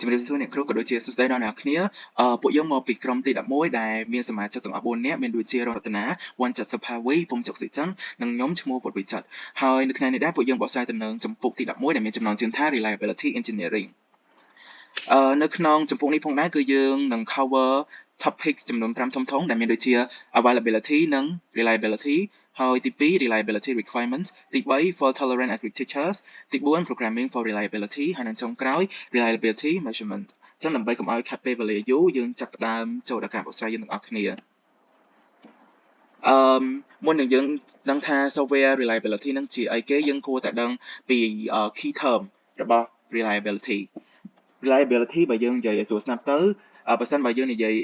ជំរាបសួរអ្នកគ្រូក៏ដូចជាសួស្តីដល់អ្នកគ្នាពួកយើងមកពីក្រុមទី11ដែលមានសមាជិកទាំងអស់4នាក់មានដូចជារតនាវណ្ណច័ន្ទសុផាវីពងចុកសិច័ន្ទនិងខ្ញុំឈ្មោះវុតវិចិត្រហើយនៅថ្ងៃនេះដែរពួកយើងបកស្រាយទៅនឹងចម្ពោះទី11ដែលមានចំណងជើងថា Reliability Engineering នៅក្នុងចម្ពោះនេះផងដែរគឺយើងនឹង cover topics ចំនួន5ធំៗដែលមានដូចជា availability និង reliability ហើយទី2 reliability requirements ទី3 fault tolerant architectures ទី4 programming for reliability ហើយនិងចុងក្រោយ reliability measurement ចឹងដើម្បីកុំឲ្យខាត់ពេលវេលាយូរយើងចាប់ផ្ដើមចូលដល់ការបកស្រាយយើងទាំងអស់គ្នាមុននឹងយើងដឹងថា software reliability នឹងជាអីគេយើងគួរតែដឹងពី key term របស់ reliability បើយើងនិយាយឲ្យស្រួលស្ដាប់ទៅបើសិនបើយើងនិយាយ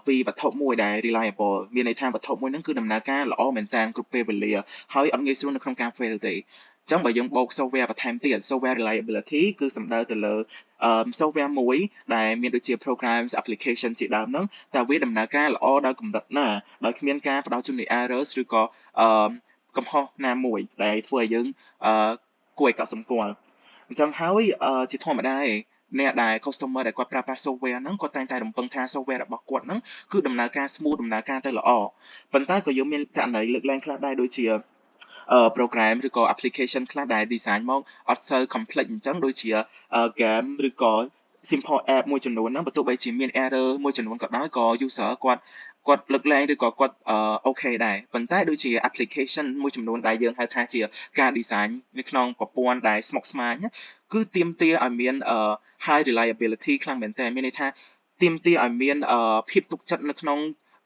ពីវត្ថុមួយដែល reliable មានន័យថាវត្ថុមួយហ្នឹងគឺដំណើរការល្អមែនតើគ្រប់ពេលវេលាហើយអត់ងាយស្រួលនៅក្នុងការ fail ទេអញ្ចឹងបើយើងបូក software បន្ថែមទៀត software reliability គឺសំដៅទៅលើ software មួយដែលមានដូចជា programs application ជាដើមហ្នឹងតើវាដំណើរការល្អដល់កម្រិតណាដោយគ្មានការផ្ដោតជំនួយ errors ឬក៏កំហុសណាមួយដែលធ្វើឲ្យយើងគួរឲ្យកត់សម្គាល់អញ្ចឹងហើយជាធម្មតាឯងអ្នកដែល customer ដែលគាត់ប្រើប្រាស់ software ហ្នឹងគាត់តែងតែរំពឹងថា software របស់គាត់ហ្នឹងគឺដំណើរការ smooth ដំណើរការទៅល្អប៉ុន្តែក៏យើងមានករណីលើកឡើងខ្លះដែរដូចជាprogram ឬក៏ application ខ្លះដែល design មកអត់សូវ complex អញ្ចឹងដូចជា game ឬក៏ simple app មួយចំនួនហ្នឹងបើទោះបីជាមាន error មួយចំនួនក៏ដោយក៏ user គាត់លើកលែងឬក៏គាត់អូខេដែរប៉ុន្តែដូចជា application មួយចំនួនដែលយើងហៅថាជាការ design នៅក្នុងប្រព័ន្ធដែលស្មុគស្មាញគឺទាមទារឲ្យមានhigh reliability ខ្លាំងមែនទែនមានន័យថាទាមទារឲ្យមានភាពទុកចិត្តនៅក្នុង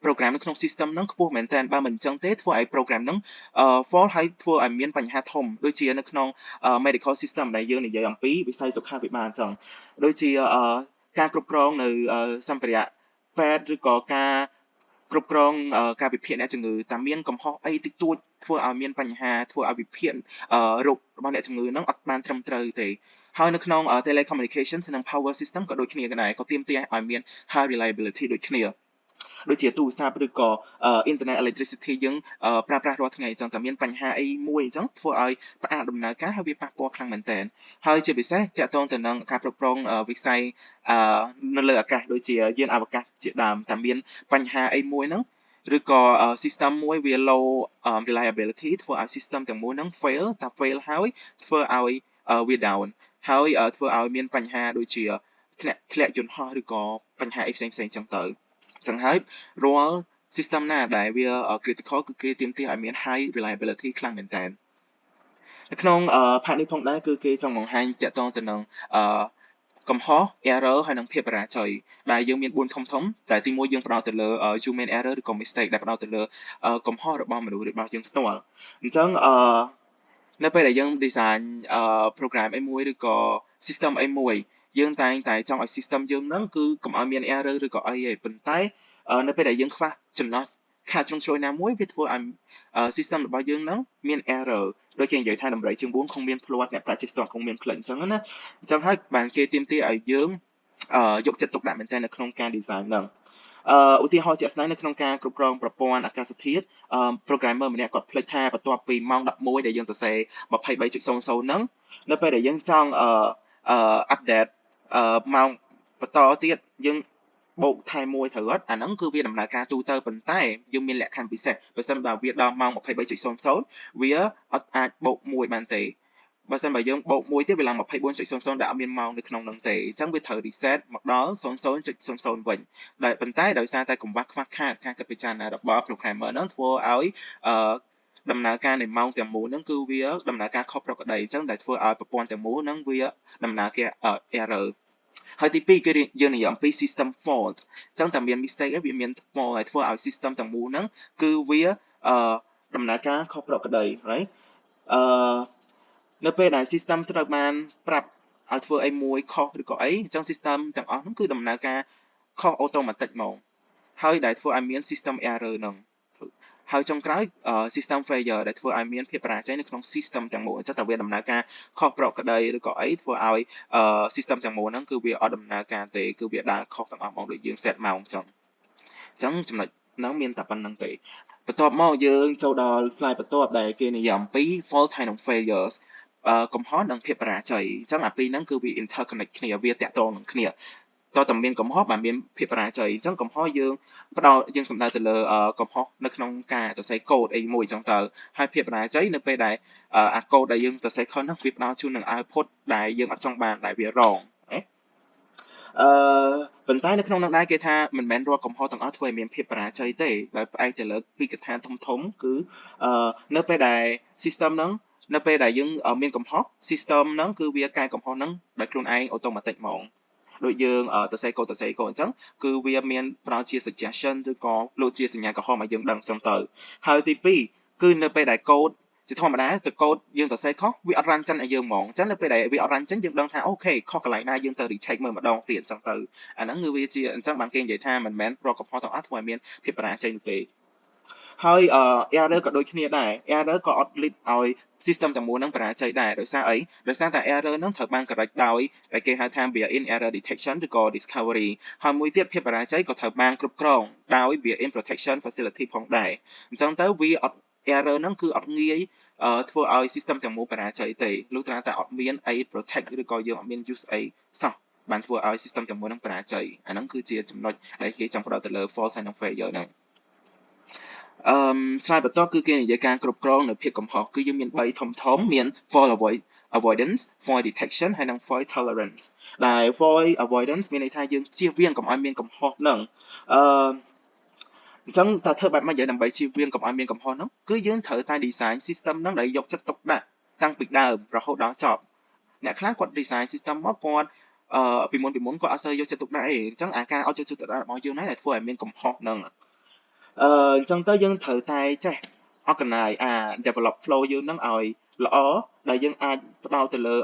program នៅក្នុង system ហ្នឹងខ្ពស់មែនទែនបើមិនអញ្ចឹងទេធ្វើឲ្យ program ហ្នឹងfault ហើយធ្វើឲ្យមានបញ្ហាធំដូចជានៅក្នុង medical system ដែលយើងនិយាយអំពីវិស័យសុខាភិបាលអញ្ចឹងដូចជាការគ្រប់គ្រងនៅសម្ភារៈពេទ្យឬក៏ការគ្រប់គ្រងការវិភាគអ្នកជំងឺតែមានកំហុសអីតិចតួចធ្វើឲ្យមានបញ្ហាធ្វើឲ្យវិភាគរោគរបស់អ្នកជំងឺហ្នឹងអត់បានត្រឹមត្រូវទេហើយនៅក្នុង telecommunications និង power system ក៏ដូចគ្នាដែរក៏ទាមទារឲ្យមាន high reliability ដូចគ្នាដូចជាទូរស័ព្ទឬក៏ internet electricity យើងប្រើប្រាស់រាល់ថ្ងៃអញ្ចឹងតែមានបញ្ហាអីមួយអញ្ចឹងធ្វើឲ្យផ្អាកដំណើរការហើយវាប៉ះពាល់ខ្លាំងមែនទែនហើយជាពិសេសទាក់ទងទៅនឹងការគ្រប់គ្រងវិស័យនៅលើអាកាសដូចជាយានអវកាសជាដើមតែមានបញ្ហាអីមួយហ្នឹងឬក៏ system មួយវា low reliability ធ្វើឲ្យ system ទាំងមូលហ្នឹង fail ហើយធ្វើឲ្យវា down ហើយធ្វើឲ្យមានបញ្ហាដូចជាធ្លាក់យន្តហោះឬក៏បញ្ហាអីផ្សេងៗអញ្ចឹងទៅចឹងហើយរាល់ system ណាដែលវា critical គឺគេទាមទារឲ្យមាន high reliability ខ្លាំងមែនតើនៅក្នុងផាកនេះផងដែរគឺគេចង់បង្ហាញតាក់ទងទៅនឹងកំហុស error ហើយនិងភាពបរាជ័យដែលយើងមាន4ធំតែទី1យើងផ្ដោតទៅលើ human error ឬក៏ mistake ដែលផ្ដោតទៅលើកំហុសរបស់មនុស្សរបស់យើងផ្ទាល់អញ្ចឹងនៅពេលដែលយើង design program អីមួយឬក៏ system អីមួយយើងតែងតែចង់ឲ្យ system យើងហ្នឹងគឺកុំឲ្យមាន error ឬក៏អីទេប៉ុន្តែនៅពេលដែលយើងខ្វះចំណុចខាតជ្រុងជ្រោយណាមួយវាធ្វើឲ្យ system របស់យើងហ្នឹងមាន error ដូចគេនិយាយថាដំរីជើង4คงមានភ្លាត់អ្នកប្រាជ្ញចេះស្ទាត់คงមានផ្លិចអញ្ចឹងណាអញ្ចឹងហើយបានគេទាមទារឲ្យយើងយកចិត្តទុកដាក់មែនទែននៅក្នុងការ design ហ្នឹងឧទាហរណ៍ជាក់ស្ដែងនៅក្នុងការគ្រប់គ្រងប្រព័ន្ធអាកាសធាតុ programmer ម្នាក់គាត់ភ្លេចថាបន្ទាប់ពីម៉ោង11ដែលយើងសរសេរ 23.00 ហ្នឹងនៅពេលដែលយើងចង់update ម៉ោងបន្តទៀតយើងបូកថែមួយត្រូវអត់អាហ្នឹងគឺវាដំណើរការទូទៅប៉ុន្តែយើងមានលក្ខខណ្ឌពិសេសបើសិនបើវាដល់ម៉ោង 23.00 វាអត់អាចបូក1បានទេបើសិនបើយើងបូក1ទៀតវាឡើង 24.00 ដែលអត់មានម៉ោងនៅក្នុងហ្នឹងទេអញ្ចឹងវាត្រូវ reset មកដល់ 00.00 វិញដែលប៉ុន្តែដោយសារតែកង្វះខ្វះខាតការគិតពិចារណារបស់ programmer ហ្នឹងធ្វើឲ្យដំណើរការនៃម៉ោងទាំងមូលហ្នឹងគឺវាដំណើរការខុសប្រក្រតីអញ្ចឹងដែលធ្វើឲ្យប្រព័ន្ធទាំងមូលហ្នឹងវាដំណើរការ error ហើយទី2គឺយើងនិយាយអំពី system fault អញ្ចឹងតែមាន mistake ឯងវាមាន fault ហើយធ្វើឲ្យ system ទាំងមូលហ្នឹងគឺវាដំណើរការខុសប្រក្រតី right នៅពេលដែល system ត្រូវបានប្រាប់ឲ្យធ្វើអីមួយខុសឬក៏អីអញ្ចឹង system ទាំងអស់ហ្នឹងគឺដំណើរការខុស automatic ហ្មងហើយដែលធ្វើឲ្យមាន system error ហ្នឹងហើយចុងក្រោយ system failure ដែលធ្វើឲ្យមានភាពបរាជ័យនៅក្នុង system ទាំងមូលអញ្ចឹងតែវាដំណើរការខុសប្រក្រតីឬក៏អីធ្វើឲ្យ system ទាំងមូលហ្នឹងគឺវាអត់ដំណើរការទេគឺវាដើរខុសទាំងអស់មកដូចយើង set ម៉ោងអញ្ចឹងចំណុចហ្នឹងមានតែប៉ុណ្្នឹងទេបន្ទាប់មកយើងចូលដល់ slide បន្ទាប់ដែលគេនិយាយអំពី fault ហើយនិង failures កំហុសនិងភាពបរាជ័យអញ្ចឹងអាពីរហ្នឹងគឺវា interconnect គ្នាវាតាក់ទងនឹងគ្នាតើតើមានកំហុសបាទមានភាពបរាជ័យអញ្ចឹងកំហុសយើងផ្ដោតយើងសំដៅទៅលើកំហុសនៅក្នុងការសរសេរកូដអីមួយអញ្ចឹងទៅហើយភាពបរាជ័យនៅពេលដែលអាកូដដែលយើងសរសេរខុសហ្នឹងវាផ្ដោតជូននឹង output ដែលយើងអត់ចង់បានដែលវា wrong ប៉ុន្តែនៅក្នុងនោះដែរគេថាមិនមែនរាល់កំហុសទាំងអស់ធ្វើឲ្យមានភាពបរាជ័យទេដោយផ្អែកទៅលើពីកថាធំគឺនៅពេលដែល system ហ្នឹងនៅពេលដែលយើងមានកំហុស system ហ្នឹងគឺវាកែកំហុសហ្នឹងដោយខ្លួនឯង automatic ហ្មងដូចយើងសរសេរកូដអញ្ចឹងគឺវាមានប្រើជា suggestion ឬក៏លោកជាសញ្ញាកំហុសមកយើងដឹងអញ្ចឹងទៅហើយទី2គឺនៅពេលដែលកូដជាធម្មតាទៅកូដយើងសរសេរខុសវាអត់រ៉ាន់ចេញឲ្យយើងហ្មងអញ្ចឹងនៅពេលដែលវាអត់រ៉ាន់ចេញយើងដឹងថាអូខេខុសកន្លែងណាយើងទៅ recheck មើលម្ដងទៀតអញ្ចឹងទៅអាហ្នឹងគឺវាជាអញ្ចឹងបានគេនិយាយថាមិនមែនប្រកកំហុសទាំងអស់ធ្វើឲ្យមានភាពបរាជ័យនោះទេហើយerror ក៏ដូចគ្នាដែរ error ក៏អត់ lead ឲ្យ system ទាំងមូលហ្នឹងបរាជ័យដែរដោយសារអីដោយសារតែ error ហ្នឹងត្រូវបាន correct ដោយគេហៅថា built-in error detection ឬក៏ discovery ហើយមួយទៀតភាពបរាជ័យក៏ត្រូវបានគ្រប់គ្រងដោយ built-in protection facility ផងដែរអញ្ចឹងទៅវាអត់ error ហ្នឹងគឺអត់ងាយធ្វើឲ្យ system ទាំងមូលបរាជ័យទេលុះត្រាតែអត់មានអី protect ឬក៏យើងអត់មាន use អីសោះបានធ្វើឲ្យ system ទាំងមូលហ្នឹងបរាជ័យអាហ្នឹងគឺជាចំណុចដែលគេចង់ផ្ដោតទៅលើ false ហើយនិង failure ហ្នឹងស្លាយបន្ទាប់គឺគេនិយាយការគ្រប់គ្រងនៅភាពកំហុសគឺយើងមាន3ធំមាន fault avoidance fault detection ហើយនិង fault tolerance ដែល fault avoidance មានន័យថាយើងជៀសវាងកុំឲ្យមានកំហុសហ្នឹងអញ្ចឹងតើធ្វើបែបម៉េចដើម្បីជៀសវាងកុំឲ្យមានកំហុសហ្នឹងគឺយើងត្រូវតែ design system ហ្នឹងដែលយកចិត្តទុកដាក់តាំងពីដើមរហូតដល់ចប់អ្នកខ្លះគាត់ design system មកគាត់ពីមុនគាត់អត់សូវយកចិត្តទុកដាក់ទេអញ្ចឹងអាការអត់យកចិត្តទុកដាក់របស់យើងហ្នឹងដែលធ្វើឲ្យមានកំហុសហ្នឹងអញ្ចឹងទៅយើងត្រូវតែចេះ organize develop flow យើងហ្នឹងឲ្យល្អដែលយើងអាចផ្ដោតទៅលើ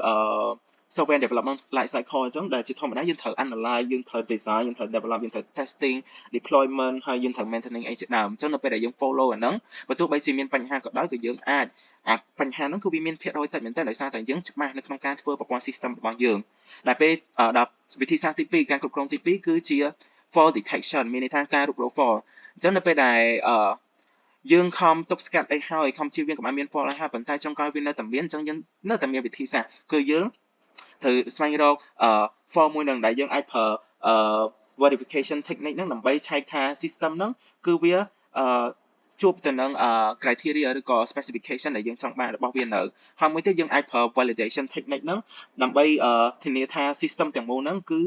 software development life cycle អញ្ចឹងដែលជាធម្មតាយើងត្រូវ analyze យើងត្រូវ design យើងត្រូវ develop យើងត្រូវ testing deployment ហើយយើងត្រូវ maintaining អីជាដើមអញ្ចឹងនៅពេលដែលយើង follow អាហ្នឹងបើទោះបីជាមានបញ្ហាក៏ដោយក៏យើងអាចបញ្ហាហ្នឹងគឺវាមានភាគរយតិចមែនតើដោយសារតែយើងច្បាស់នៅក្នុងការធ្វើប្រព័ន្ធ system របស់យើងដែលពេលដល់វិធីសាស្ត្រទី2ការគ្រប់គ្រងទី2គឺជា fault detection មានន័យថាការរក fault អញ្ចឹងនៅពេលដែលយើងខំទប់ស្កាត់អីហើយខំជៀសវាងកុំឲ្យមាន fault អីហើយប៉ុន្តែចុងក្រោយវានៅតែមានអញ្ចឹងយើងនៅតែមានវិធីសាស្ត្រគឺយើងត្រូវស្វែងរកfault មួយនឹងដែលយើងអាចប្រើverification technique ហ្នឹងដើម្បីឆែកថា system ហ្នឹងគឺវាជួបទៅនឹងcriteria ឬក៏ specification ដែលយើងចង់បានរបស់វានៅហើយមួយទៀតយើងអាចប្រើ validation technique ហ្នឹងដើម្បីធានាថា system ទាំងមូលហ្នឹងគឺ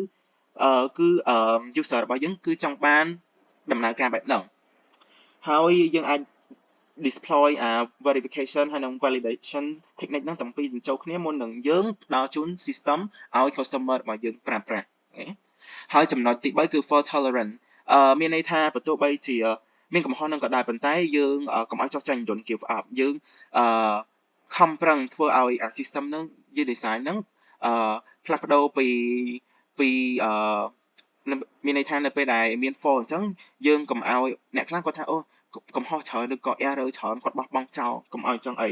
user របស់យើងគឺចង់បានដំណើរការបែបហ្នឹងហើយយើងអាច deploy verification ហើយនិង validation technique ហ្នឹងទាំងពីរបញ្ចូលគ្នាមុននឹងយើងផ្ដល់ជូន system ឲ្យ customer របស់យើងប្រើប្រាស់ហើយចំណុចទី3គឺ fault tolerance មានន័យថាបើទោះបីជាមានកំហុសនឹងក៏ដោយប៉ុន្តែយើងកុំឲ្យចោះចាញ់ don't give up យើងខំប្រឹងធ្វើឲ្យ system ហ្នឹងយើង design ហ្នឹងផ្លាស់ប្ដូរពីមានន័យថានៅពេលដែលមាន fault អញ្ចឹងយើងកុំឲ្យអ្នកខ្លះគាត់ថាអូកំហុសច្រើនឬក៏ error ច្រើនគាត់បោះបង់ចោលកុំឲ្យអញ្ចឹងអី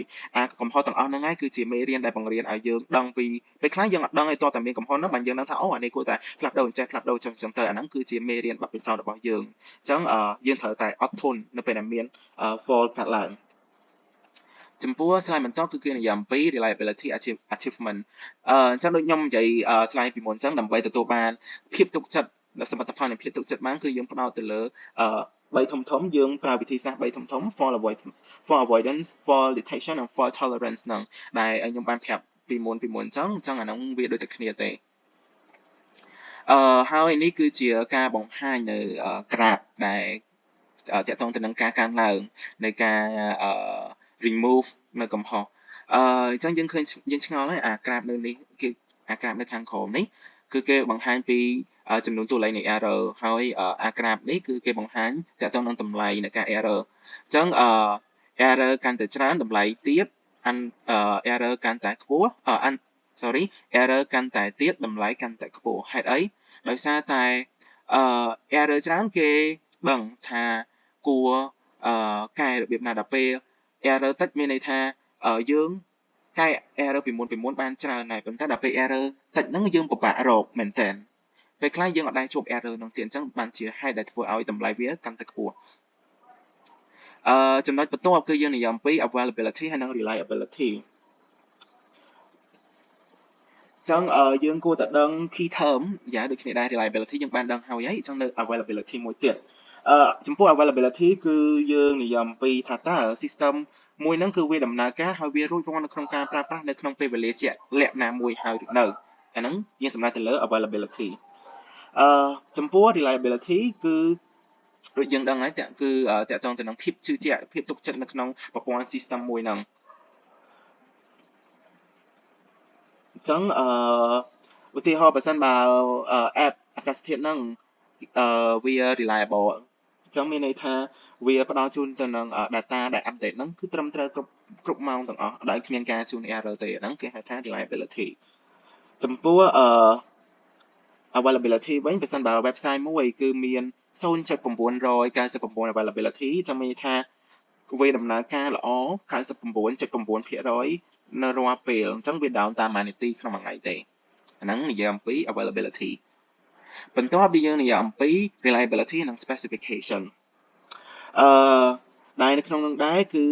កំហុសទាំងអស់ហ្នឹងឯងគឺជាមេរៀនដែលបង្រៀនឲ្យយើងដឹងពីពេលខ្លះយើងអត់ដឹងឲ្យតើមានកំហុសហ្នឹងបានយើងដឹងថាអូអានេះគួរតែផ្លាស់ប្ដូរអញ្ចឹងផ្លាស់ប្ដូរអញ្ចឹងទៅអាហ្នឹងគឺជាមេរៀនបទពិសោធន៍របស់យើងអញ្ចឹងយើងត្រូវតែអត់ធន់នៅពេលដែលមាន fault កើតឡើងចំពោះ slide បន្តគឺគេនិយាយអំពី reliability achievement អញ្ចឹងដូចខ្ញុំនិយាយ slide ពីមុនអញ្ចឹងដើម្បីទទួលបានភាពទុកចិត្តសមិទ្ធផលនៃភាពទុកចិត្តបានគឺយើងផ្ដោតទៅលើ3ធំយើងប្រើវិធីសាស្ត្រ3ធំ fault avoidance fault detection និង fault tolerance ហ្នឹងដែលខ្ញុំបានប្រាប់ពីមុនអញ្ចឹងអាហ្នឹងវាដូចតែគ្នាទេហើយនេះគឺជាការបង្ហាញនៅ graph ដែលតាក់ទងទៅនឹងការកើនឡើងនៃការremove នៅកំហុសអញ្ចឹងយើងឃើញយើងឆ្ងល់ហើយអាក្រាបនៅនេះគេអាក្រាបនៅខាងក្រោមនេះគឺគេបង្ហាញពីចំនួនតួលេខនៃ error ហើយអាក្រាបនេះគឺគេបង្ហាញតាក់ទងនឹងតម្លៃនៃការ error អញ្ចឹងerror កាន់តែច្រើនតម្លៃទាបerror កាន់តែខ្ពស់error កាន់តែទាបតម្លៃកាន់តែខ្ពស់ហេតុអីដោយសារតែerror ច្រើនគេដឹងថាគួរកែរបៀបណាដល់ពេល error តិចមានន័យថាយើងកែ error ពីមុនបានច្រើនហើយប៉ុន្តែដល់ពេល error តិចហ្នឹងយើងពិបាករកមែនតើពេលខ្លះយើងអត់ដែរជួប error ហ្នឹងទៀតអញ្ចឹងបានជាហេតុដែលធ្វើឲ្យតម្លៃវាកាន់តែខ្ពស់ចំណុចបន្ទាប់គឺយើងនិយាយអំពី availability ហើយនិង reliability ចឹងយើងគួរតែដឹង key term យ៉ាងដូចគ្នាដែរ reliability យើងបានដឹងហើយចឹងនៅ availability មួយទៀតចំពោះ availability គឺយើងនិយាយអំពីថាតើ system មួយហ្នឹងគឺវាដំណើរការហើយវារួចរាល់នៅក្នុងការប្រើប្រាស់នៅក្នុងពេលវេលាជាក់លាក់ណាមួយហើយឬនៅអាហ្នឹងយើងសំដៅទៅលើ availability ចំពោះ reliability គឺដូចយើងដឹងហើយគឺតកតងទៅនឹងភាពជឿជាក់ភាពទុកចិត្តនៅក្នុងប្រព័ន្ធ system មួយហ្នឹងអញ្ចឹងឧទាហរណ៍បើសិនបើ app អាកាសធាតុហ្នឹងវា reliable អញ្ចឹងមានន័យថាវាផ្ដល់ជូនទៅនឹង data ដែល update ហ្នឹងគឺត្រឹមត្រូវគ្រប់ម៉ោងទាំងអស់ដោយគ្មានការជូន error ទេហ្នឹងគេហៅថា reliability ចំពោះavailability វិញបើសិនបើ website មួយគឺមាន0.999 availability ចាំមានថាវាដំណើរការល្អ 99.9% នៅរាល់ពេលអញ្ចឹងវា down តាមមួយនាទីក្នុងមួយថ្ងៃទេអាហ្នឹងនិយាយអំពី availability បន្ទាប់ពីយើងនិយាយអំពី reliability និង specification អឺដែលនៅក្នុងនោះដែរគឺ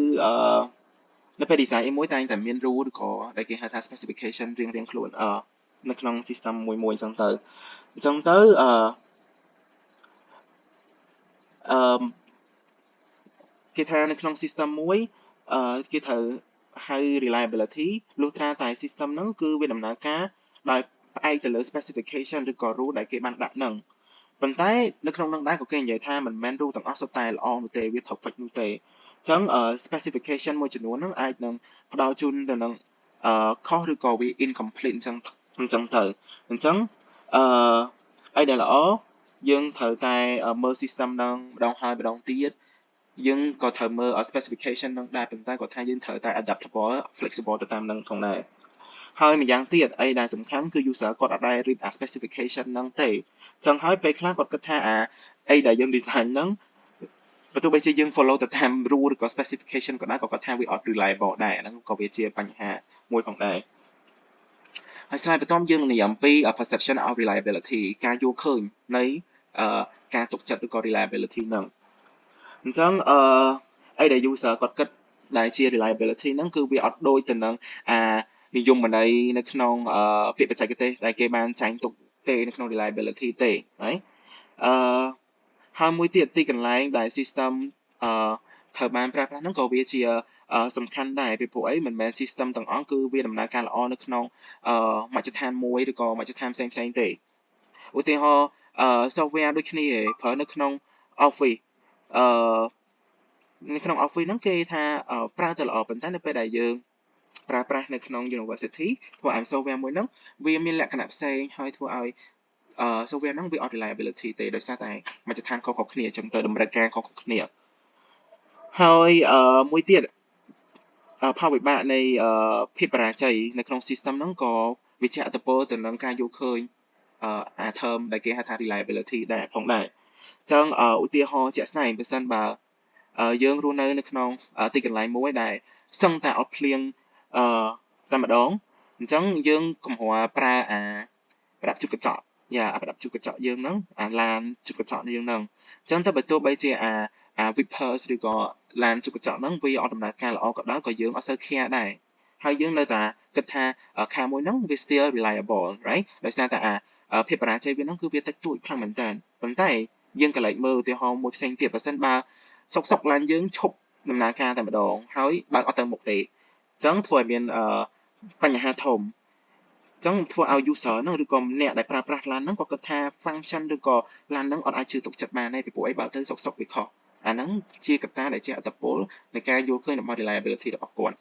នៅពេល design មួយតែងតែមាន rule ឬក៏ដែលគេហៅថា specification រៀងៗខ្លួននៅក្នុង system មួយអញ្ចឹងទៅគេថានៅក្នុង system មួយគេត្រូវហៅ reliability លុះត្រាតែ system ហ្នឹងគឺវាដំណើរការដោយផ្អែកទៅលើ specification ឬក៏ rule ដែលគេបានដាក់ហ្នឹងប៉ុន្តែនៅក្នុងនោះដែរក៏គេនិយាយថាមិនមែន rule ទាំងអស់សុទ្ធតែល្អនោះទេវា perfect នោះទេអញ្ចឹង specification មួយចំនួនហ្នឹងអាចនឹងផ្ដល់ជូនទៅនឹងខុសឬក៏វា incomplete អញ្ចឹងទៅអញ្ចឹងអីដែលល្អយើងត្រូវតែមើល system ហ្នឹងម្ដងហើយម្ដងទៀតយើងក៏ត្រូវមើល specification នឹងដែរប៉ុន្តែគាត់ថាយើងត្រូវតែ adaptable flexible ទៅតាមនឹងផងដែរហើយម្យ៉ាងទៀតអីដែលសំខាន់គឺ user គាត់អត់ដែល read specification ហ្នឹងទេចឹងហើយពេលខ្លះគាត់គិតថាអីដែលយើង design ហ្នឹងបើទោះបីជាយើង follow ទៅតាម rule ឬក៏ specification ក៏ដោយក៏គាត់ថាវាអត់ reliable ដែរហ្នឹងក៏វាជាបញ្ហាមួយផងដែរហើយស្លាយបន្ទាប់យើងនិយាយអំពី perception of reliability ការយល់ឃើញនៃការទុកចិត្តឬក៏ reliability ហ្នឹងអញ្ចឹងអីដែល user គាត់គិតដែលជា reliability ហ្នឹងគឺវាអត់ដូចទៅនឹងនិយមន័យនៅក្នុងពាក្យបច្ចេកទេសដែលគេបានចែងទុកទេនៅក្នុង reliability ទេហើយហើយមួយទៀតទីកន្លែងដែល system ត្រូវបានប្រើប្រាស់ហ្នឹងក៏វាជាសំខាន់ដែរពីព្រោះអីមិនមែន system ទាំងអស់គឺវាដំណើរការល្អនៅក្នុងមជ្ឈដ្ឋានមួយឬក៏មជ្ឈដ្ឋានផ្សេងទេឧទាហរណ៍software ដូចគ្នាប្រើនៅក្នុង Office នៅក្នុង Office ហ្នឹងគេថាប្រើទៅល្អប៉ុន្តែនៅពេលដែលយើងប្រើប្រាស់នៅក្នុង University ធ្វើឲ្យ software មួយហ្នឹងវាមានលក្ខណៈផ្សេងហើយធ្វើឲ្យsoftware ហ្នឹងវាអត់ reliability ទេដោយសារតែមជ្ឈដ្ឋានខុសៗគ្នាចឹងទៅតម្រូវការខុសៗគ្នាហើយមួយទៀតផលវិបាកនៃភាពបរាជ័យនៅក្នុង system ហ្នឹងក៏វាជះឥទ្ធិពលទៅនឹងការយល់ឃើញterm ដែលគេហៅថា reliability ដែរផងដែរអញ្ចឹងឧទាហរណ៍ជាក់ស្ដែងបើសិនបើយើងរស់នៅក្នុងទីកន្លែងមួយដែលសឹងតែអត់ភ្លៀងតែម្ដងអញ្ចឹងយើងកំហួរប្រើប្រដាប់ជូតកញ្ចក់ប្រដាប់ជូតកញ្ចក់យើងហ្នឹងឡានជូតកញ្ចក់យើងហ្នឹងអញ្ចឹងទៅបើទោះបីជាwipers ឬក៏ឡានជូតកញ្ចក់ហ្នឹងវាអត់ដំណើរការល្អក៏ដោយក៏យើងអត់សូវ care ដែរហើយយើងនៅតែគិតថាខាងមួយហ្នឹងវា still reliable right ដោយសារតែភាពបរាជ័យវាហ្នឹងគឺវាតិចតួចខ្លាំងមែនតើប៉ុន្តែយើងក៏លេចមើលឧទាហរណ៍មួយផ្សេងទៀតបើសិនបើសុកឡានយើងឈប់ដំណើរការតែម្ដងហើយបើកអត់ទៅមុខទេអញ្ចឹងធ្វើឲ្យមានបញ្ហាធំអញ្ចឹងធ្វើឲ្យ user ហ្នឹងឬក៏អ្នកដែលប្រើប្រាស់ឡានហ្នឹងក៏គិតថា function ឬក៏ឡានហ្នឹងអត់អាចជឿទុកចិត្តបានទេពីព្រោះអីបើទៅសុកវាខុសអាហ្នឹងជាកត្តាដែលជាឥទ្ធិពលនៃការយល់ឃើញរបស់ reliability របស់គាត់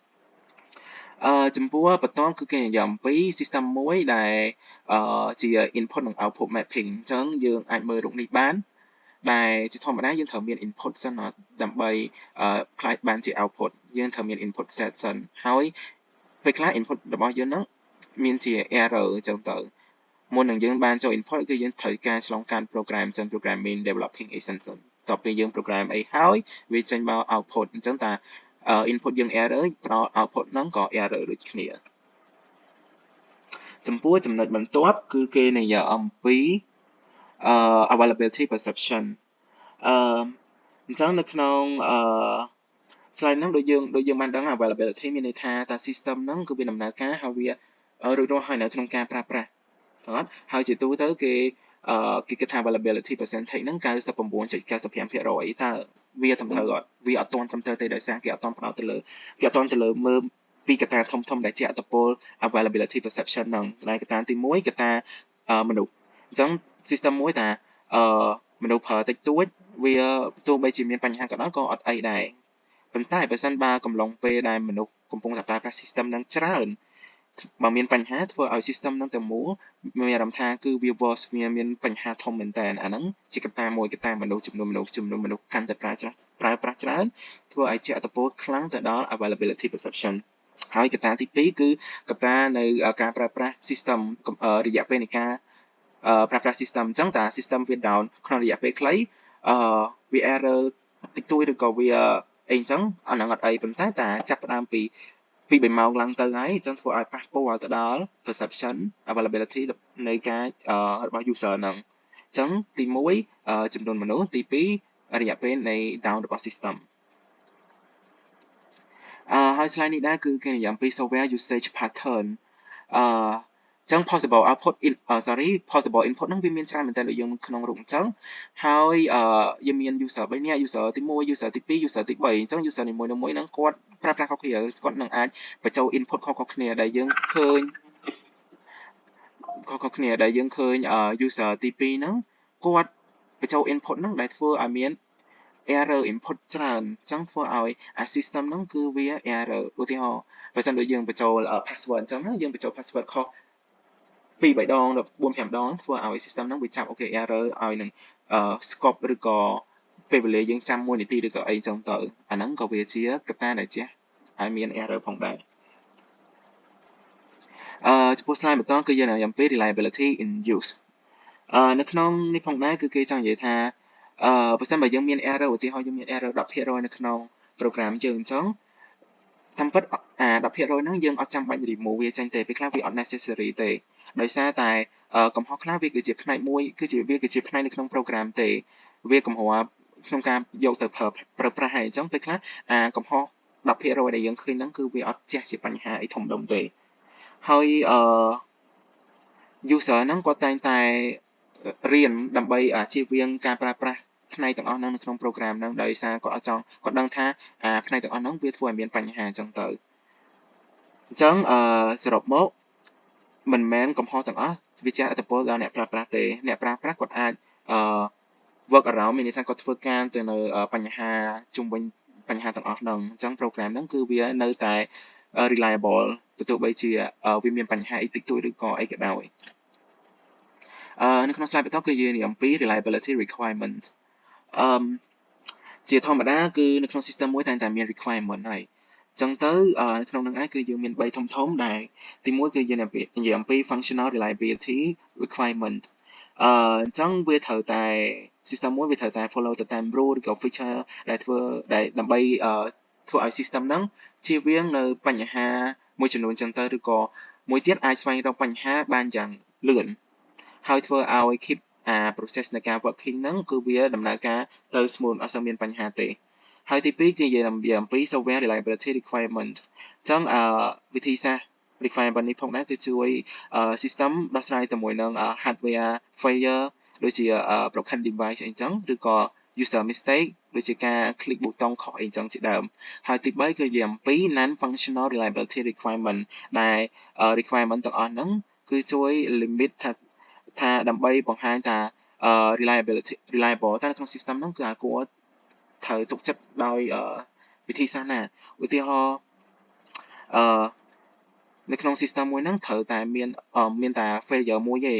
ចំពោះបន្ទាប់គឺគេនិយាយអំពី system មួយដែលជា input និង output mapping អញ្ចឹងយើងអាចមើលរូបនេះបានដែលជាធម្មតាយើងត្រូវមាន input សិនដើម្បីខ្លាយបានជា output យើងត្រូវមាន input set សិនហើយពេលខ្លះ input របស់យើងហ្នឹងមានជា error អញ្ចឹងទៅមុននឹងយើងបានចូល input គឺយើងត្រូវការឆ្លងកាត់ program សិន programming developing agent សិនតទៅយើង program អីហើយវាចេញមក output អញ្ចឹងតា input យើង error ផ្ដល់ output ហ្នឹងក៏ error ដូចគ្នាចំពោះចំណុចបន្ទាប់គឺគេនិយាយអំពីavailability perception អញ្ចឹងនៅក្នុង slide ហ្នឹងដូចយើងបានដឹង availability មានន័យថាតើ system ហ្នឹងគឺវាដំណើរការហើយវា រួចរាល់ហើយនៅក្នុងការប្រើប្រាស់អត់ហើយជាទូទៅគេគិតថា availability percentage ហ្នឹង 99.95% តើវាត្រឹមត្រូវអត់វាអត់ទាន់ត្រឹមត្រូវទេដោយសារគេអត់ទាន់ផ្ដោតទៅលើគេអត់ទាន់ទៅលើមើលពីកត្តាធំដែលជាអត្តពល availability perception ហ្នឹងដែលកត្តាទី1កត្តាមនុស្សអញ្ចឹង system មួយថាមនុស្សប្រើតិចតួចវាទោះបីជាមានបញ្ហាក៏ដោយក៏អត់អីដែរប៉ុន្តែបើសិនបើកំឡុងពេលដែលមនុស្សកំពុងតែប្រើប្រាស់ system ហ្នឹងច្រើនបើមានបញ្ហាធ្វើឲ្យ system ហ្នឹងទាំងមូលមានអារម្មណ៍ថាគឺវា worse វាមានបញ្ហាធំមែនតើអាហ្នឹងជាកត្តាមួយកត្តាមនុស្សចំនួនមនុស្សកាន់តែប្រើប្រាស់ច្រើនធ្វើឲ្យជាអត្តពលខ្លាំងទៅដល់ availability perception ហើយកត្តាទី2គឺកត្តានៅការប្រើប្រាស់ system រយៈពេលនៃការប្រើប្រាស់ system អញ្ចឹងតា system វា down ក្នុងរយៈពេលខ្លីវា error តិចតួចឬក៏វាអីអញ្ចឹងអាហ្នឹងអត់អីប៉ុន្តែតាចាប់ផ្ដើមពី3ម៉ោងឡើងទៅហើយអញ្ចឹងធ្វើឲ្យប៉ះពាល់ទៅដល់ perception availability នៃការរបស់ user ហ្នឹងអញ្ចឹងទី1ចំនួនមនុស្សទី2រយៈពេលនៃ down របស់ system ហើយ slide នេះដែរគឺគេនិយាយអំពី software usage pattern ចឹង possible output possible input ហ្នឹងវាមានច្រើនមែនតើដូចយើងក្នុងរូបអញ្ចឹងហើយយើងមាន user 3នាក់ user ទី1 user ទី2 user ទី3អញ្ចឹង user នីមួយៗហ្នឹងគាត់ប្រើប្រាស់ខុសគ្នាគាត់នឹងអាចបញ្ចូល input ខុសៗគ្នាដែលយើងឃើញuser ទី2ហ្នឹងគាត់បញ្ចូល input ហ្នឹងដែលធ្វើឲ្យមានerror input ច្រើនអញ្ចឹងធ្វើឲ្យអា system ហ្នឹងគឺវា error ឧទាហរណ៍បើសិនដូចយើងបញ្ចូល password អញ្ចឹងណាយើងបញ្ចូល password ខុស2 3ដងដល់4 5ដងធ្វើឲ្យ system ហ្នឹងវាចាប់ error ឲ្យនឹងscope ឬក៏ពេលវេលាយើងចាំ1នាទីឬក៏អីអញ្ចឹងទៅអាហ្នឹងក៏វាជាកត្តាដែលជាឲ្យមាន error ផងដែរចំពោះ slide បន្តគឺយើងនិយាយអំពី reliability in use នៅក្នុងនេះផងដែរគឺគេចង់និយាយថាបើសិនបើយើងមាន error ឧទាហរណ៍យើងមាន error 10% នៅក្នុង program យើងអញ្ចឹងតាមពិត10% ហ្នឹងយើងអត់ចាំបាច់ remove វាចេញទេពេលខ្លះវាអត់ necessary ទេដោយសារតែកំហុសខ្លះវាគឺជាផ្នែកមួយវាគឺជាផ្នែកនៅក្នុង program ទេវាកំហុសក្នុងការយកទៅប្រើប្រាស់ហើយអញ្ចឹងពេលខ្លះកំហុស10% ដែលយើងឃើញហ្នឹងគឺវាអត់ចេះជាបញ្ហាអីធំដុំទេហើយuser ហ្នឹងគាត់តែងតែរៀនដើម្បីជៀសវាងការប្រើប្រាស់ផ្នែកទាំងអស់ហ្នឹងនៅក្នុង program ហ្នឹងដោយសារគាត់ដឹងថាផ្នែកទាំងអស់ហ្នឹងវាធ្វើឲ្យមានបញ្ហាអញ្ចឹងទៅអញ្ចឹងសរុបមកមិនមែនកំហុសទាំងអស់វាជាឥទ្ធិពលដល់អ្នកប្រើប្រាស់ទេអ្នកប្រើប្រាស់គាត់អាចwork around មានន័យថាគាត់ធ្វើការទៅនៅបញ្ហាជុំវិញបញ្ហាទាំងអស់ហ្នឹងអញ្ចឹង program ហ្នឹងគឺវានៅតែ reliable ទោះបីជាវាមានបញ្ហាអីតិចតួចឬក៏អីក៏ដោយនៅក្នុង slide បន្តគឺយើងនិយាយអំពី reliability requirement ជាធម្មតាគឺនៅក្នុង system មួយតែងតែមាន requirement ហើយអញ្ចឹងទៅនៅក្នុងនឹងឯងគឺយើងមាន3ធំដែលទី1គឺយើងនិយាយអំពី functional reliability requirement អញ្ចឹងវាត្រូវតែ system មួយវាត្រូវតែ follow ទៅតាម rule ឬក៏ feature ដែលដើម្បីធ្វើឲ្យ system ហ្នឹងជៀសវាងនៅបញ្ហាមួយចំនួនអញ្ចឹងទៅឬក៏មួយទៀតអាចស្វែងរកបញ្ហាបានយ៉ាងលឿនហើយធ្វើឲ្យ keep process នៃការ working ហ្នឹងគឺវាដំណើរការទៅ smooth អត់សូវមានបញ្ហាទេហើយទី2គឺនិយាយអំពី software reliability requirement អញ្ចឹងវិធីសាស្ត្រ requirement នេះផងដែរគឺជួយ system ដោះស្រាយជាមួយនឹង hardware failure ដូចជា broken device អីចឹងឬក៏ user mistake ដូចជាការ click ប៊ូតុងខុសអីចឹងជាដើមហើយទី3គឺនិយាយអំពី non functional reliability requirement ដែល requirement ទាំងអស់ហ្នឹងគឺជួយ limit ថាដើម្បីបង្ហាញថា reliable តែនៅក្នុង system ហ្នឹងគឺគួរត្រូវទុកចិត្តដោយវិធីសាស្ត្រណាឧទាហរណ៍នៅក្នុង system មួយហ្នឹងត្រូវតែមានតែ failure មួយទេ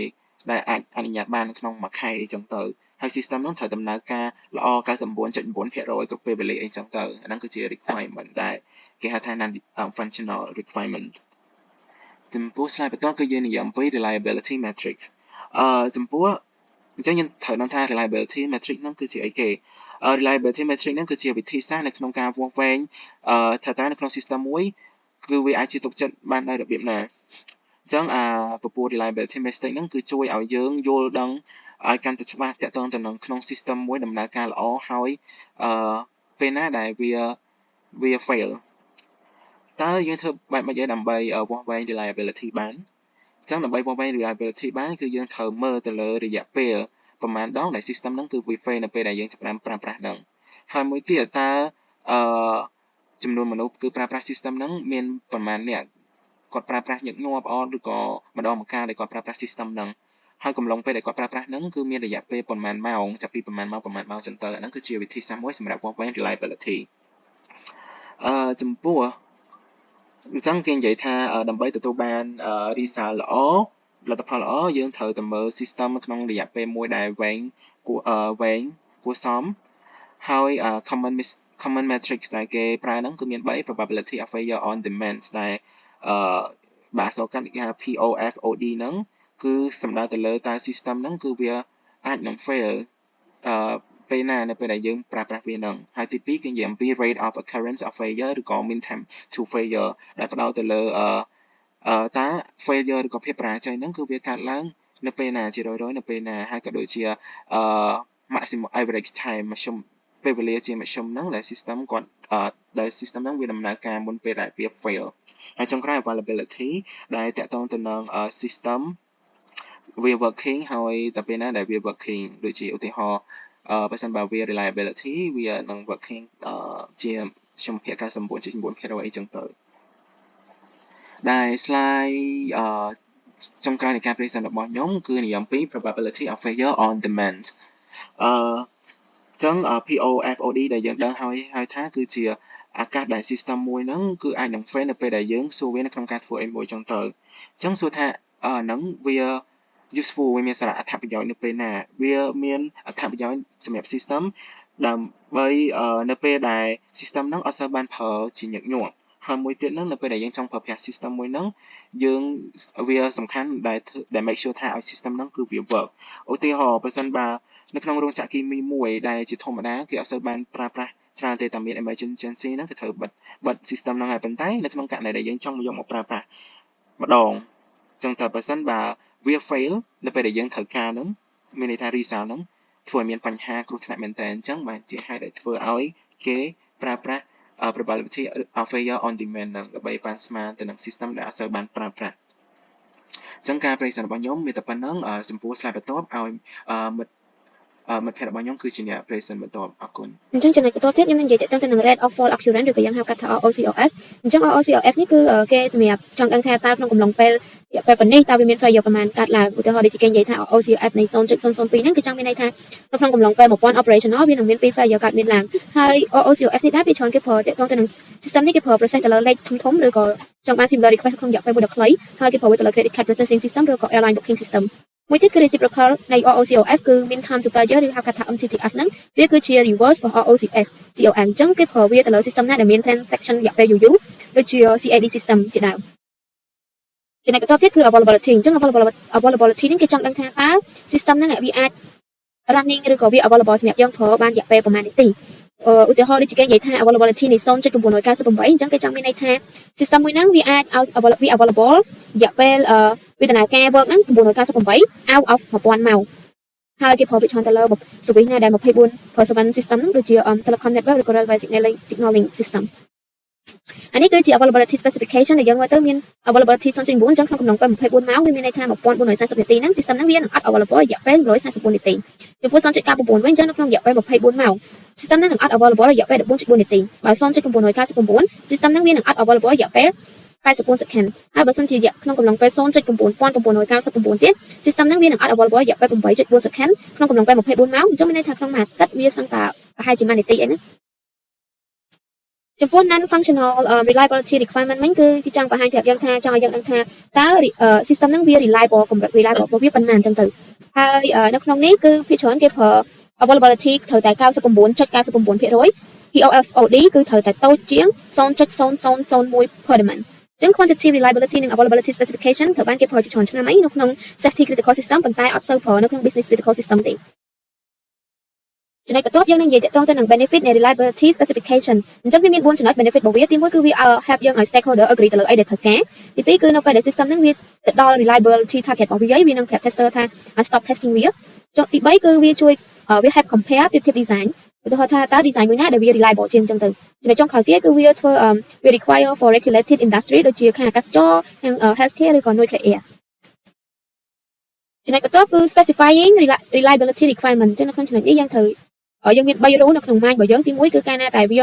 ដែលអាចអនុញ្ញាតបានក្នុងមួយខែអីចឹងទៅហើយ system ហ្នឹងត្រូវដំណើរការល្អ 99.9% គ្រប់ពេលវេលាអីចឹងទៅអាហ្នឹងគឺជា requirement ដែលគេហៅថា non functional requirement ចំពោះ slide បន្តគឺយើងនិយាយអំពី reliability matrix ចំពោះអញ្ចឹងយើងត្រូវដឹងថា reliability matrix ហ្នឹងគឺជាអីគេ reliability matrix ហ្នឹងគឺជាវិធីសាស្ត្រនៅក្នុងការវាស់វែងថាតើនៅក្នុង system មួយគឺវាអាចជាទុកចិត្តបានដោយរបៀបណាអញ្ចឹងពពួក reliability matrix ហ្នឹងគឺជួយឲ្យយើងយល់ដឹងឲ្យកាន់តែច្បាស់ទាក់ទងទៅនឹងក្នុង system មួយដំណើរការល្អហើយពេលណាដែលវា fail តើយើងធ្វើបែបម៉េចដើម្បីវាស់វែង reliability បានអញ្ចឹងដើម្បីវាស់វែង reliability បានគឺយើងត្រូវមើលទៅលើរយៈពេលប្រហែលដងដែល system ហ្នឹងគឺវា fail នៅពេលដែលយើងចាប់ផ្ដើមប្រើប្រាស់ហ្នឹងហើយមួយទៀតតើអឺចំនួនមនុស្សគឺប្រើប្រាស់ system ហ្នឹងមានប្រហែលអ្នកគាត់ប្រើប្រាស់ញឹកញាប់អត់ឬក៏ម្ដងម្កាលដែលគាត់ប្រើប្រាស់ system ហ្នឹងហើយកំឡុងពេលដែលគាត់ប្រើប្រាស់ហ្នឹងគឺមានរយៈពេលប្រហែលម៉ោងចាប់ពីប្រហែលម៉ោងចឹងទៅអាហ្នឹងគឺជាវិធីសាស្ត្រមួយសម្រាប់វាស់វែង reliability ចំពោះអញ្ចឹងគេនិយាយថាដើម្បីទទួលបាន result ល្អលទ្ធផលល្អយើងត្រូវតែមើល system ក្នុងរយៈពេលមួយដែលវែងគួរសមហើយ common metrics ដែលគេប្រើហ្នឹងគឺមាន3 probability of failure on demand ដែលបើអក្សរកាត់គេហៅ POFOD ហ្នឹងគឺសំដៅទៅលើតើ system ហ្នឹងគឺវាអាចនឹង fail ពេលណានៅពេលដែលយើងប្រើប្រាស់វាហ្នឹងហើយទី2គឺនិយាយអំពី rate of occurrence of failure ឬក៏ mean time to failure ដែលផ្ដោតទៅលើតើ failure ឬក៏ភាពបរាជ័យហ្នឹងគឺវាកើតឡើងនៅពេលណាជារឿយៗនៅពេលណាហើយក៏ដូចជាmaximum average time មធ្យមពេលវេលាជាមធ្យមហ្នឹងដែល system គាត់ដែល system ហ្នឹងវាដំណើរការមុនពេលដែលវា fail ហើយចុងក្រោយ availability ដែលតកតងទៅនឹង system វា working ហើយតែពេលណាដែលវា working ដូចជាឧទាហរណ៍បើសិនបើវា reliability វានឹង working ជាជំភាគ 99.9% អីចឹងទៅដែល slide ចុងក្រោយនៃការ present របស់ខ្ញុំគឺនិយាយអំពី probability of failure on demand ចឹង POFOD ដែលយើងដឹងហើយថាគឺជាឱកាសដែល system មួយហ្នឹងគឺអាចនឹង fail នៅពេលដែលយើងសួរវានៅក្នុងការធ្វើអីមួយចឹងទៅចឹងសួរថាហ្នឹងវា useful វាមានសារៈអត្ថប្រយោជន៍នៅពេលណាវាមានអត្ថប្រយោជន៍សម្រាប់ system ដើម្បីនៅពេលដែល system ហ្នឹងអត់សូវបានប្រើជាញឹកញាប់ហើយមួយទៀតហ្នឹងនៅពេលដែលយើងចង់ប្រើប្រាស់ system មួយហ្នឹងយើងវាសំខាន់ដែល make sure ថាឲ្យ system ហ្នឹងគឺវា work ឧទាហរណ៍បើសិនបើនៅក្នុងរោងចក្រគីមីមួយដែលជាធម្មតាគេអត់សូវបានប្រើប្រាស់ច្រើនទេតែមាន emergency ហ្នឹងគេត្រូវបិទ system ហ្នឹងហើយប៉ុន្តែនៅក្នុងករណីដែលយើងចង់យកមកប្រើប្រាស់ម្ដងចឹងតែបើសិនបើវា fail នៅពេលដែលយើងត្រូវការហ្នឹងមានន័យថា result ហ្នឹងធ្វើឲ្យមានបញ្ហាគ្រោះថ្នាក់មែនតើអញ្ចឹងបានជាហេតុដែលធ្វើឲ្យគេប្រើប្រាស់ probability of failure on demand ហ្នឹងដើម្បីបានស្មើទៅនឹង system ដែលអត់សូវបានប្រើប្រាស់អញ្ចឹងការ present របស់ខ្ញុំមានតែប៉ុណ្្នឹងចំពោះ slide បន្ទាប់ឲ្យមិត្តភ័ក្តិរបស់ខ្ញុំគឺជាអ្នក present បន្ទាប់អរគុណអញ្ចឹងចំណុចបន្ទាប់ទៀតខ្ញុំនឹងនិយាយទៅនឹង rate of fall occurrence ឬក៏យើងហៅកាត់ថា ROCOF អញ្ចឹង ROCOF នេះគឺគេសម្រាប់ចង់ដឹងថាតើក្នុងកំឡុងពេលរយៈពេលប៉ុណ្នេះតើវាមាន failure ប្រមាណកើតឡើងឧទាហរណ៍ដូចជាគេនិយាយថា ROCOF នៃ 0.002 ហ្នឹងគឺចង់មានន័យថានៅក្នុងកំឡុងពេល1000 operational វានឹងមាន2 failure កើតមានឡើងហើយ ROCOF នេះដែរវាច្រើនគេប្រើទាក់ទងទៅនឹង system នេះគេប្រើ process ទៅលើលេខធំឬក៏ចង់បាន similar request ក្នុងរយៈពេលមួយដ៏ខ្លីហើយគេប្រើវាទៅលើ credit card processing system ឬក៏ airline booking system មួយទៀតគឺ reciprocal នៃ ROCOF គឺ mean time to failure ឬហៅកាត់ថា MTTF ហ្នឹងវាគឺជា reverse របស់ ROCF COM អញ្ចឹងគេប្រើវាទៅលើ system ណាដែលមាន transaction រយៈពេលយូរដូចជា CAD system ជាដើមចំណុចបន្ទាប់ទៀតគឺ availability អញ្ចឹង availability នេះគេចង់ដឹងថាតើ system ហ្នឹងវាអាច running ឬក៏វា available សម្រាប់យើងប្រើបានរយៈពេលប្រហែលនាទីឧទាហរណ៍ដូចជាគេនិយាយថា availability នៃ 0.998 អញ្ចឹងគេចង់មានន័យថា system មួយហ្នឹងវាអាចឲ្យ available រយៈពេលវាដំណើរការ work ហ្នឹង998 out of 1000ម៉ោងហើយគេប្រើវាច្រើនទៅលើ service ណាដែល24/7 system ហ្នឹងដូចជា telecom network ឬក៏ railway signaling system អានេះគឺជា availability specification ដែលយើងមើលទៅមាន availability 0.9អញ្ចឹងក្នុងកំឡុងពេល24ម៉ោងវាមានន័យថា1440នាទីហ្នឹង system ហ្នឹងវានឹងអត់ available រយៈពេល144នាទីចំពោះ 0.99 វិញអញ្ចឹងនៅក្នុងរយៈពេល24ម៉ោង system ហ្នឹងនឹងអត់ available រយៈពេល 14.4នាទីបើ 0.999 system ហ្នឹងវានឹងអត់ available រយៈពេល84 second ហើយបើសិនជាក្នុងកំឡុងពេល 0.9999 ទៀត system ហ្នឹងវានឹងអត់ available រយៈពេល 8.4 second ក្នុងកំឡុងពេល24ម៉ោងអញ្ចឹងមានន័យថាក្នុងមួយអាទិត្យវាសឹងតែប្រហែលជា1នាទីអីណាចំពោះ non functional reliability requirement វិញគឺគេចង់បង្ហាញប្រាប់យើងថាចង់ឲ្យយើងដឹងថាតើ system ហ្នឹងវា reliable កម្រិត reliable របស់វាប៉ុន្មានអញ្ចឹងទៅហើយនៅក្នុងនេះគឺភាគច្រើនគេប្រើ availability ត្រូវតែ 99.99% POFOD គឺត្រូវតែតូចជាង 0.0001 per demand អញ្ចឹង quantity reliability និង availability specification ត្រូវបានគេប្រើជាច្រើនឆ្នាំហើយនៅក្នុង safety critical system ប៉ុន្តែអត់សូវប្រើនៅក្នុង business critical system ទេចំណុចបន្ទាប់យើងនឹងនិយាយទាក់ទងទៅនឹង benefit នៃ reliability specification អញ្ចឹងវាមាន4ចំណុច benefit របស់វាទី1គឺវា help យើងឲ្យ stakeholder agree ទៅលើអីដែលត្រូវការទី2គឺនៅពេលដែល system ហ្នឹងវាទៅដល់ reliability target របស់វាវានឹងប្រាប់ tester ថា stop testing វាទី3គឺវាជួយវា help compare ប្រៀបធៀប design ឧទាហរណ៍ថាតើ design មួយណាដែលវា reliable ជាងអញ្ចឹងទៅចំណុចចុងក្រោយទៀតគឺវាធ្វើវា require for regulated industry ដូចជាខាងអាកាសចរខាង healthcare ឬក៏ nuclear ចំណុចបន្ទាប់គឺ specifying reliability requirement ចឹងនៅក្នុងចំណុចនេះយើងត្រូវយើងមាន3 rule នៅក្នុង mind របស់យើងទី1គឺកាលណាតែវា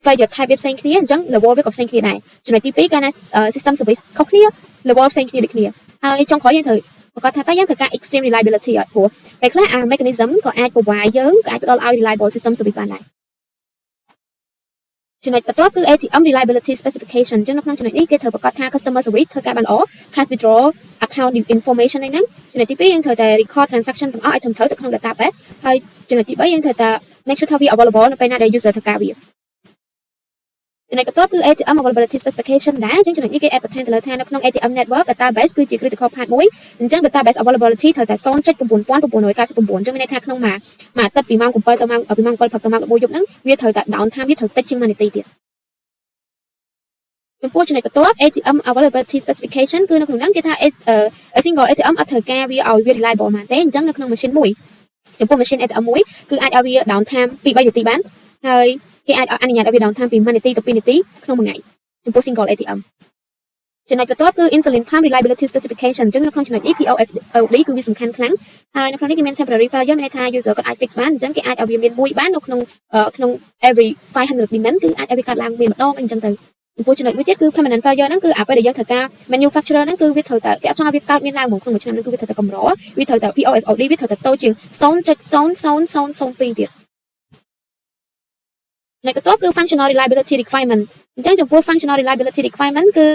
failure type វាផ្សេងគ្នាអញ្ចឹង level វាក៏ផ្សេងគ្នាដែរចំណុចទី2កាលណា system service ខុសគ្នា level ផ្សេងគ្នាដូចគ្នាហើយចុងក្រោយយើងត្រូវប្រកាសថាតើយើងត្រូវការ extreme reliability អត់ព្រោះពេលខ្លះmechanism ក៏អាច provide យើងក៏អាចផ្ដល់ឲ្យ reliable system service បានដែរចំណុចបន្ទាប់គឺ ATM reliability specification អញ្ចឹងនៅក្នុងចំណុចនេះគេត្រូវប្រកាសថា customer service ធ្វើការបានល្អ cash withdraw account information ហ្នឹងចំណុចទី2យើងត្រូវតែ record transaction ទាំងអស់ឲ្យត្រឹមត្រូវទៅក្នុង database ហើយចំណុចទី3យើងត្រូវតែ make sure ថាវា available នៅពេលណាដែល user ធ្វើការវាចំណុចបន្ទាប់គឺ ATM availability specification ដែរអញ្ចឹងចំណុចនេះគេ add បន្ថែមទៅលើថានៅក្នុង ATM network database គឺជា critical part មួយអញ្ចឹង database availability ត្រូវតែ 0.9999 អញ្ចឹងមានន័យថាក្នុងមួយអាទិត្យពីម៉ោង 7 ទៅម៉ោងពីម៉ោង 7 ព្រឹកទៅម៉ោង 11 យប់ហ្នឹងវាត្រូវតែ down time វាត្រូវតិចជាង1នាទីទៀតចំពោះចំណុចបន្ទាប់ ATM availability specification គឺនៅក្នុងហ្នឹងគេថា a single ATM អត់ត្រូវការវាឲ្យវា reliable មែនទេអញ្ចឹងនៅក្នុង machine មួយចំពោះ machine ATM មួយគឺអាចឲ្យវា down time ពី 3 នាទីបានហើយគេអាចអនុញ្ញាតឲ្យវា down time ពី 1 នាទីទៅ 2 នាទីក្នុងមួយថ្ងៃចំពោះ single ATM ចំណុចបន្ទាប់គឺ insulin pump reliability specification អញ្ចឹងនៅក្នុងចំណុចនេះ POFOD គឺវាសំខាន់ខ្លាំងហើយនៅក្នុងនេះគេមាន temporary failure មានន័យថា user គាត់អាច fix បានអញ្ចឹងគេអាចឲ្យវាមានមួយបាននៅក្នុង every 500 demand គឺអាចឲ្យវាកាត់ឡើងមានម្ដងអញ្ចឹងទៅចំពោះចំណុចមួយទៀតគឺ permanent failure ហ្នឹងគឺពេលដែលយើងត្រូវការ manufacturer ហ្នឹងគឺវាត្រូវតែគេអត់ចង់ឲ្យវាកើតមានឡើងហ្មងក្នុងមួយឆ្នាំហ្នឹងគឺវាត្រូវតែកម្រវាត្រូវតែ POFOD វាត្រូវតែតូចជាង 0.0002 ទៀតនៅបន្ទាប់គឺ functional reliability requirement អញ្ចឹងចំពោះ functional reliability requirement គឺ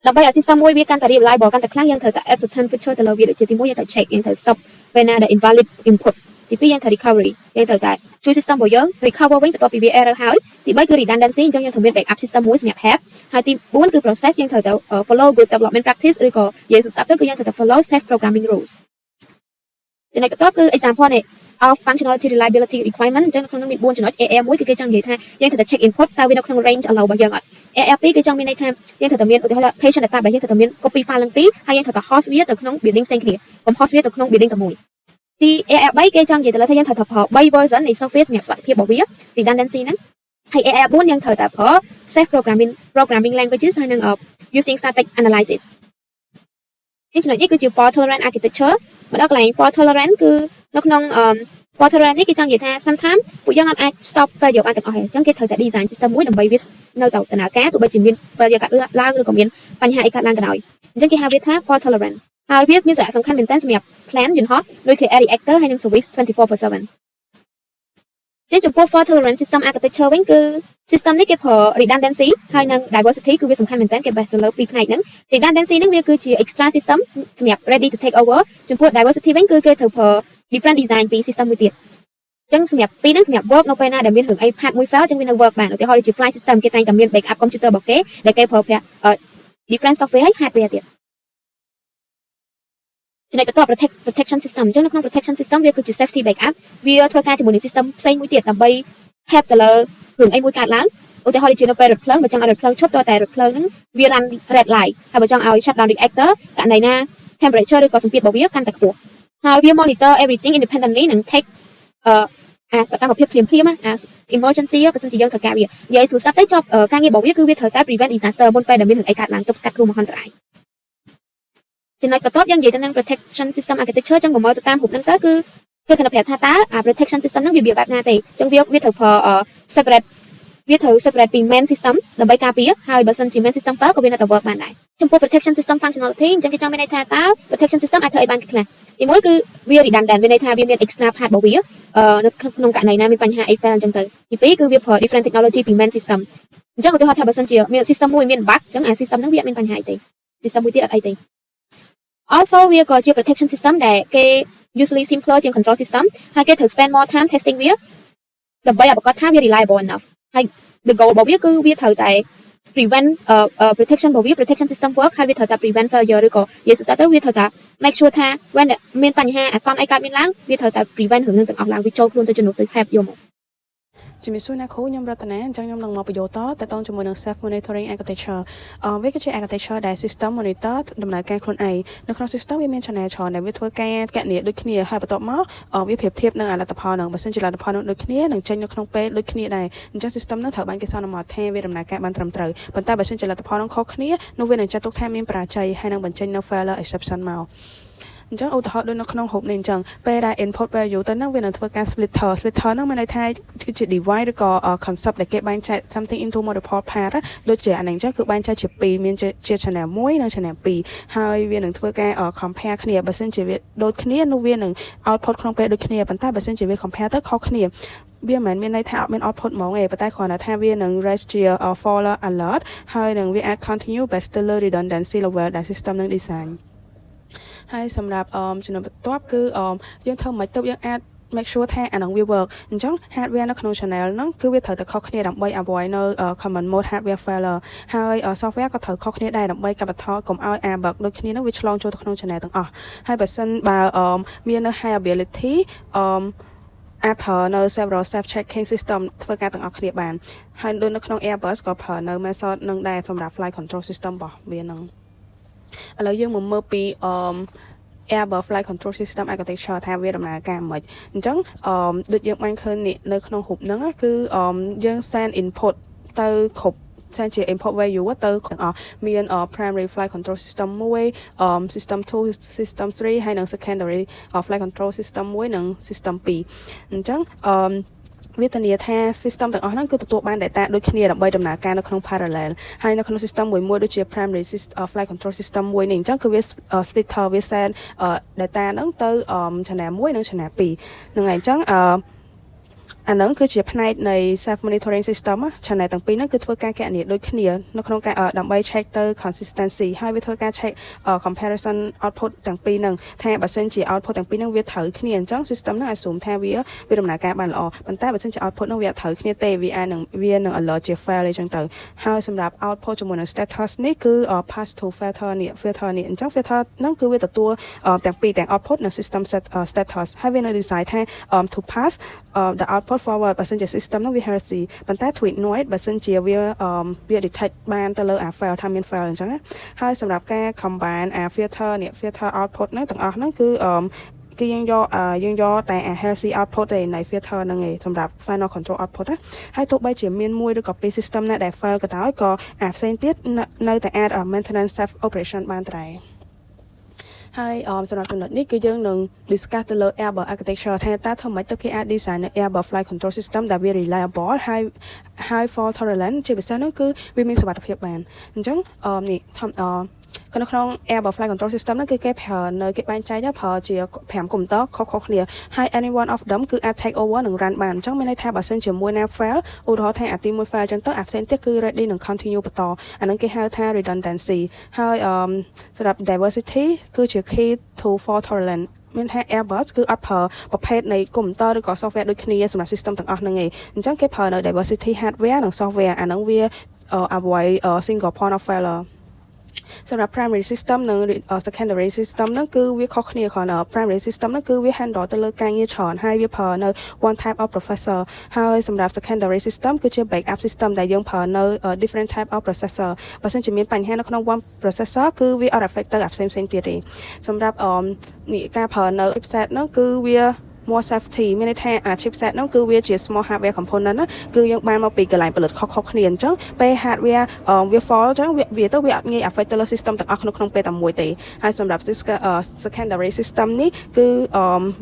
ដើម្បីឲ្យ system មួយវាកាន់តែ reliable កាន់តែខ្លាំងយើងត្រូវតែ add certain feature ទៅលើវាដូចជាទី1យើងត្រូវ check យើងត្រូវ stop ពេលណាដែល invalid input ទី2យើងត្រូវ recovery យើងត្រូវតែជួយ system របស់យើង recover វិញបន្ទាប់ពីវា error ហើយទី3គឺ redundancy អញ្ចឹងយើងត្រូវមាន backup system មួយសម្រាប់ help ហើយទី4គឺ process យើងត្រូវតែ follow good development practice ឬក៏និយាយស្ដាប់ទៅគឺយើងត្រូវតែ follow safe programming rules ចំណុចបន្ទាប់គឺ example នេះof functionality reliability requirement អញ្ចឹងក្នុងនោះមាន4ចំណុច AR 1គឺគេចង់និយាយថាយើងត្រូវតែ check input តើវានៅក្នុង range allow របស់យើងអត់ AR 2គឺចង់មានន័យថាយើងត្រូវតែមានឧទាហរណ៍ patient data របស់យើងត្រូវតែមាន copy file ឡើងពីរហើយយើងត្រូវតែ host វាទៅក្នុង building ផ្សេងគ្នាកុំ host វាទៅក្នុង building តែមួយទី AR 3គេចង់និយាយទៅលើថាយើងត្រូវតែប្រើ3 version នៃ software សម្រាប់សុវត្ថិភាពរបស់វា redundancy ហ្នឹងហើយ AR 4យើងត្រូវតែប្រើ safe programming languages ហើយនឹង using static analysis ចំណុចនេះគឺជា fault tolerant architecture មកដល់កន្លែង fault tolerant គឺនៅក្នុងfault tolerant នេះគេចង់និយាយថា sometimes ពួកយើងអាច stop failure បានទាំងអស់ហើយអញ្ចឹងគេត្រូវតែ design system មួយដើម្បីវានៅតែដំណើរការទោះបីជាមាន failure កាត់ឡើងឬក៏មានបញ្ហាអីកាត់ឡើងក៏ដោយអញ្ចឹងគេហៅវាថា fault tolerant ហើយវាមានសារៈសំខាន់មែនទែនសម្រាប់ plan យន្តហោះ nuclear reactor ហើយនិង service 24/7 ជាចំពោះ fault tolerant system architecture វិញគឺ system នេះគេប្រើ redundancy ហើយនិង diversity គឺវាសំខាន់មែនទែនគេបេះទៅលើពីរផ្នែកហ្នឹង redundancy ហ្នឹងវាគឺជា extra system សម្រាប់ ready to take over ចំពោះ diversity វិញគឺគេត្រូវប្រើ different design ពី system មួយទៀតអញ្ចឹងសម្រាប់ពីរហ្នឹងសម្រាប់ work នៅពេលណាដែលមានរឿងអី part មួយ fail អញ្ចឹងវានៅ work បានឧទាហរណ៍ដូចជា flight system គេតែងតែមាន backup computer របស់គេដែលគេប្រើប្រាស់ different software ហើយ hardware ទៀតចំណុចបន្ទាប់ protection system អញ្ចឹងនៅក្នុង protection system វាគឺជា safety backup វាធ្វើការជាមួយនឹង system ផ្សេងមួយទៀតដើម្បី help ទៅលើរឿងអីមួយកើតឡើងឧទាហរណ៍ដូចជានៅពេលរថភ្លើងបើចង់ឲ្យរថភ្លើងឈប់តើតែរថភ្លើងហ្នឹងវា run red light ហើយបើចង់ឲ្យ shut down reactor ករណីណា temperature ឬក៏សម្ពាធរបស់វាកាន់តែខ្ពស់ហើយវា monitor everything independently និង take សកម្មភាពភ្លាមemergency បើសិនជាយើងត្រូវការវានិយាយស្រួលស្ដាប់ទៅចប់ការងាររបស់វាគឺវាត្រូវតែ prevent disaster មុនពេលដែលមានរឿងអីកើតឡើងទប់ស្កាត់គ្រោះមហន្តរាយចំណុចបន្ទាប់យើងនិយាយទៅនឹង protection system architecture ចឹងបើមើលទៅតាមរូបហ្នឹងទៅគឺគេគណប្រាប់ថាតើ protection system ហ្នឹងវាបែបណាទេចឹងវាត្រូវប្រើ separate ពី main system ដើម្បីការពារហើយបើសិនជា main system fail ក៏វានៅតែ work បានដែរចំពោះ protection system functionality អញ្ចឹងគេចង់មានន័យថាតើ protection system អាចធ្វើអីបានខ្លះទីមួយគឺវា redundant មានន័យថាវាមាន extra part របស់វានៅក្នុងករណីណាមានបញ្ហាអី fail អញ្ចឹងទៅទីពីរគឺវាប្រើ different technology ពី main system អញ្ចឹងឧទាហរណ៍ថាបើសិនជាមាន system មួយមាន bug អញ្ចឹងអា system ហ្នឹងវាអត់មានបញ្ហាអីទេ system មួយទៀតអត់អីទេ also វាក៏ជា protection system ដែលគេ usually simpler ជាង control system ហើយគេត្រូវ spend more time testing វាដើម្បីឲ្យប្រកាសថាវា reliable enough ហើយ the goal របស់វាគឺវាត្រូវតែ prevent protection របស់វា protection system work ហើយវាត្រូវតែ prevent failure ឬក៏និយាយស្ដាប់ទៅវាត្រូវតែ make sure ថា when មានបញ្ហាអាសន្នអីកើតមានឡើងវាត្រូវតែ prevent រឿងហ្នឹងទាំងអស់ឡើងវាចូលខ្លួនទៅជំនួសទៅ help យកមក ជំរាបសួរអ្នកគ្រូខ្ញុំរតនាអញ្ចឹងខ្ញុំនឹងមកបញ្យល់តទៅតជាមួយនឹង self monitoring architecture វាគឺជា architecture ដែល system monitor ដំណើរការខ្លួនឯងនៅក្នុង system វាមាន channel ច្រើនដែលវាធ្វើការកណនីដូចគ្នាហើយបន្ទាប់មកវាប្រៀបធៀបនឹងលទ្ធផលនឹងបើសិនជាលទ្ធផលនឹងដូចគ្នានឹងចេញនៅក្នុងពេលដូចគ្នាដែរអញ្ចឹង system នឹងត្រូវបានគេសន្មតថាវាដំណើរការបានត្រឹមត្រូវប៉ុន្តែបើសិនជាលទ្ធផលនឹងខុសគ្នានោះវានឹងចាត់ទុកថាមានបរាជ័យហើយនឹងបញ្ចេញនៅ failure exception មកអញ្ចឹងឧទាហរណ៍ដូចនៅក្នុងរូបនេះអញ្ចឹងពេលដែល input value ទៅហ្នឹងវានឹងធ្វើការ splitter ហ្នឹងមានន័យថាគឺជា divide ឬក៏ concept ដែលគេបែងចែក something into multiple part ដូចជាអានេះអញ្ចឹងគឺបែងចែកជា2មានជា channel 1និង channel 2ហើយវានឹងធ្វើការ compare គ្នាបើសិនជាវាដូចគ្នានោះវានឹង output ក្នុងពេលដូចគ្នាប៉ុន្តែបើសិនជាវា compare ទៅខុសគ្នាវាមិនមានន័យថាអត់មាន output ហ្មងទេប៉ុន្តែគ្រាន់តែថាវានឹង raise ជា failure alert ហើយនឹងវាអាច continue but still redundancy level ដែល system នឹង designហើយសម្រាប់ចំណុចបន្ទាប់គឺយើងធ្វើមិនទៅយើងអាច make sure ថាអានឹងវា work អញ្ចឹង hardware នៅក្នុង channel ហ្នឹងគឺវាត្រូវតែខុសគ្នាដើម្បី avoid នៅ common mode hardware failure ហើយ software ក៏ត្រូវខុសគ្នាដែរដើម្បីកាត់បន្ថយកុំឲ្យ bug ដូចគ្នានោះវាឆ្លងចូលទៅក្នុង channel ទាំងអស់ហើយបើសិនបើមាននៅ high ability អាចប្រើនៅ several self checking system ធ្វើការទាំងអស់គ្នាបានហើយដូចនៅក្នុង Airbus ក៏ប្រើនៅ method នឹងដែរសម្រាប់ flight control system របស់វាហ្នឹងឥឡូវយើងមកមើលពីAirbus flight control system architecture ថាវាដំណើរការមិនអញ្ចឹងដូចយើងបានឃើញនៅក្នុងរូបហ្នឹងគឺយើង send input ទៅគ្រប់send ជា input value ទៅទាំងអស់មាន primary flight control system 1 system 2 system 3ហើយនិង secondary flight control system 1និង system 2អញ្ចឹងវាធានាថា system ទាំងអស់ហ្នឹងគឺទទួលបាន data ដូចគ្នាដើម្បីដំណើរការនៅក្នុង parallel ហើយនៅក្នុង system មួយដូចជា primary flight control system មួយនេះអញ្ចឹងគឺវា splitter វា send data ហ្នឹងទៅ channel 1និង channel 2ហ្នឹងហើយអញ្ចឹងអាហ្នឹងគឺជាផ្នែកនៃ self monitoring system channel ទាំងពីរហ្នឹងគឺធ្វើការកណនីដូចគ្នានៅក្នុងការដើម្បី check ទៅ consistency ហើយវាធ្វើការ check comparison output ទាំងពីរហ្នឹងថាបើសិនជា output ទាំងពីរហ្នឹងវាត្រូវគ្នាអញ្ចឹង system ហ្នឹង assume ថាវាដំណើរការបានល្អប៉ុន្តែបើសិនជា output ហ្នឹងវាអត់ត្រូវគ្នាទេវានឹង alert ជា fail អញ្ចឹងទៅហើយសម្រាប់ output ជាមួយនឹង status នេះគឺ pass to filter នេះអញ្ចឹង filter ហ្នឹងគឺវាទទួលទាំងពីរទាំង output និង system status ហើយវានៅ design ថា to pass the output forward បើសិនជា system ហ្នឹងវា healthy ប៉ុន្តែ to ignore it បើសិនជាវា detect បានទៅលើ fail ថាមាន fail អញ្ចឹងហើយសម្រាប់ការ combine filter output ហ្នឹងទាំងអស់ហ្នឹងគឺយើងយកតែ healthy output ទេនៃ filter ហ្នឹងឯងសម្រាប់ final control output ណាហើយទោះបីជាមានមួយឬក៏ពីរ system ណាដែល fail ក៏ដោយក៏ផ្សេងទៀតនៅតែអាច maintenance self operation បានដែរហើយសម្រាប់ចំណុចនេះគឺយើងនឹង discuss ទៅលើ Airbus architecture ថាតើធ្វើម៉េចទៅគេអាច design នៅ Airbus flight control system ដែលវា reliable ហើយ fault tolerant ជាពិសេសនោះគឺវាមានសុវត្ថិភាពបានអញ្ចឹងនេះនៅក្នុង Airbus flight control system ហ្នឹងគឺគេប្រើនៅគេបែងចែកប្រើជា5កុំព្យូទ័រខុសៗគ្នាហើយ any one of them គឺអាច take over និង run បានអញ្ចឹងមានន័យថាបើសិនជាមួយណា fail ឧទាហរណ៍ថាអាទី1 fail អញ្ចឹងទៅអាផ្សេងទៀតគឺ ready នឹង continue បន្តអាហ្នឹងគេហៅថា redundancy ហើយសម្រាប់ diversity គឺជា key to fault tolerant មានថា Airbus គឺអត់ប្រើប្រភេទនៃកុំព្យូទ័រឬក៏ software ដូចគ្នាសម្រាប់ system ទាំងអស់ហ្នឹងឯងអញ្ចឹងគេប្រើនៅ diversity hardware និង software អាហ្នឹងវា avoid single point of failureសម្រាប់ primary system និង secondary system ហ្នឹងគឺវាខុសគ្នាគ្រាន់តែ primary system ហ្នឹងគឺវា handle ទៅលើការងារច្រើនហើយវាប្រើនៅ one type of processor ហើយសម្រាប់ secondary system គឺជា backup system ដែលយើងប្រើនៅ different type of processor បើសិនជាមានបញ្ហានៅក្នុង one processor គឺវាអត់ affect ទៅអាផ្សេងទៀតទេសម្រាប់នេះការប្រើនៅ chipset ហ្នឹងគឺវា more safety មានន័យថាអា chipset ហ្នឹងគឺវាជា small hardware component ណាគឺយើងបានមកពីកន្លែងផលិតខុសៗគ្នាអញ្ចឹងពេល hardware វា fall អញ្ចឹងវាទៅវាអត់ងាយ affect ទៅលើ system ទាំងអស់ក្នុងពេលតែមួយទេហើយសម្រាប់ secondary system នេះគឺ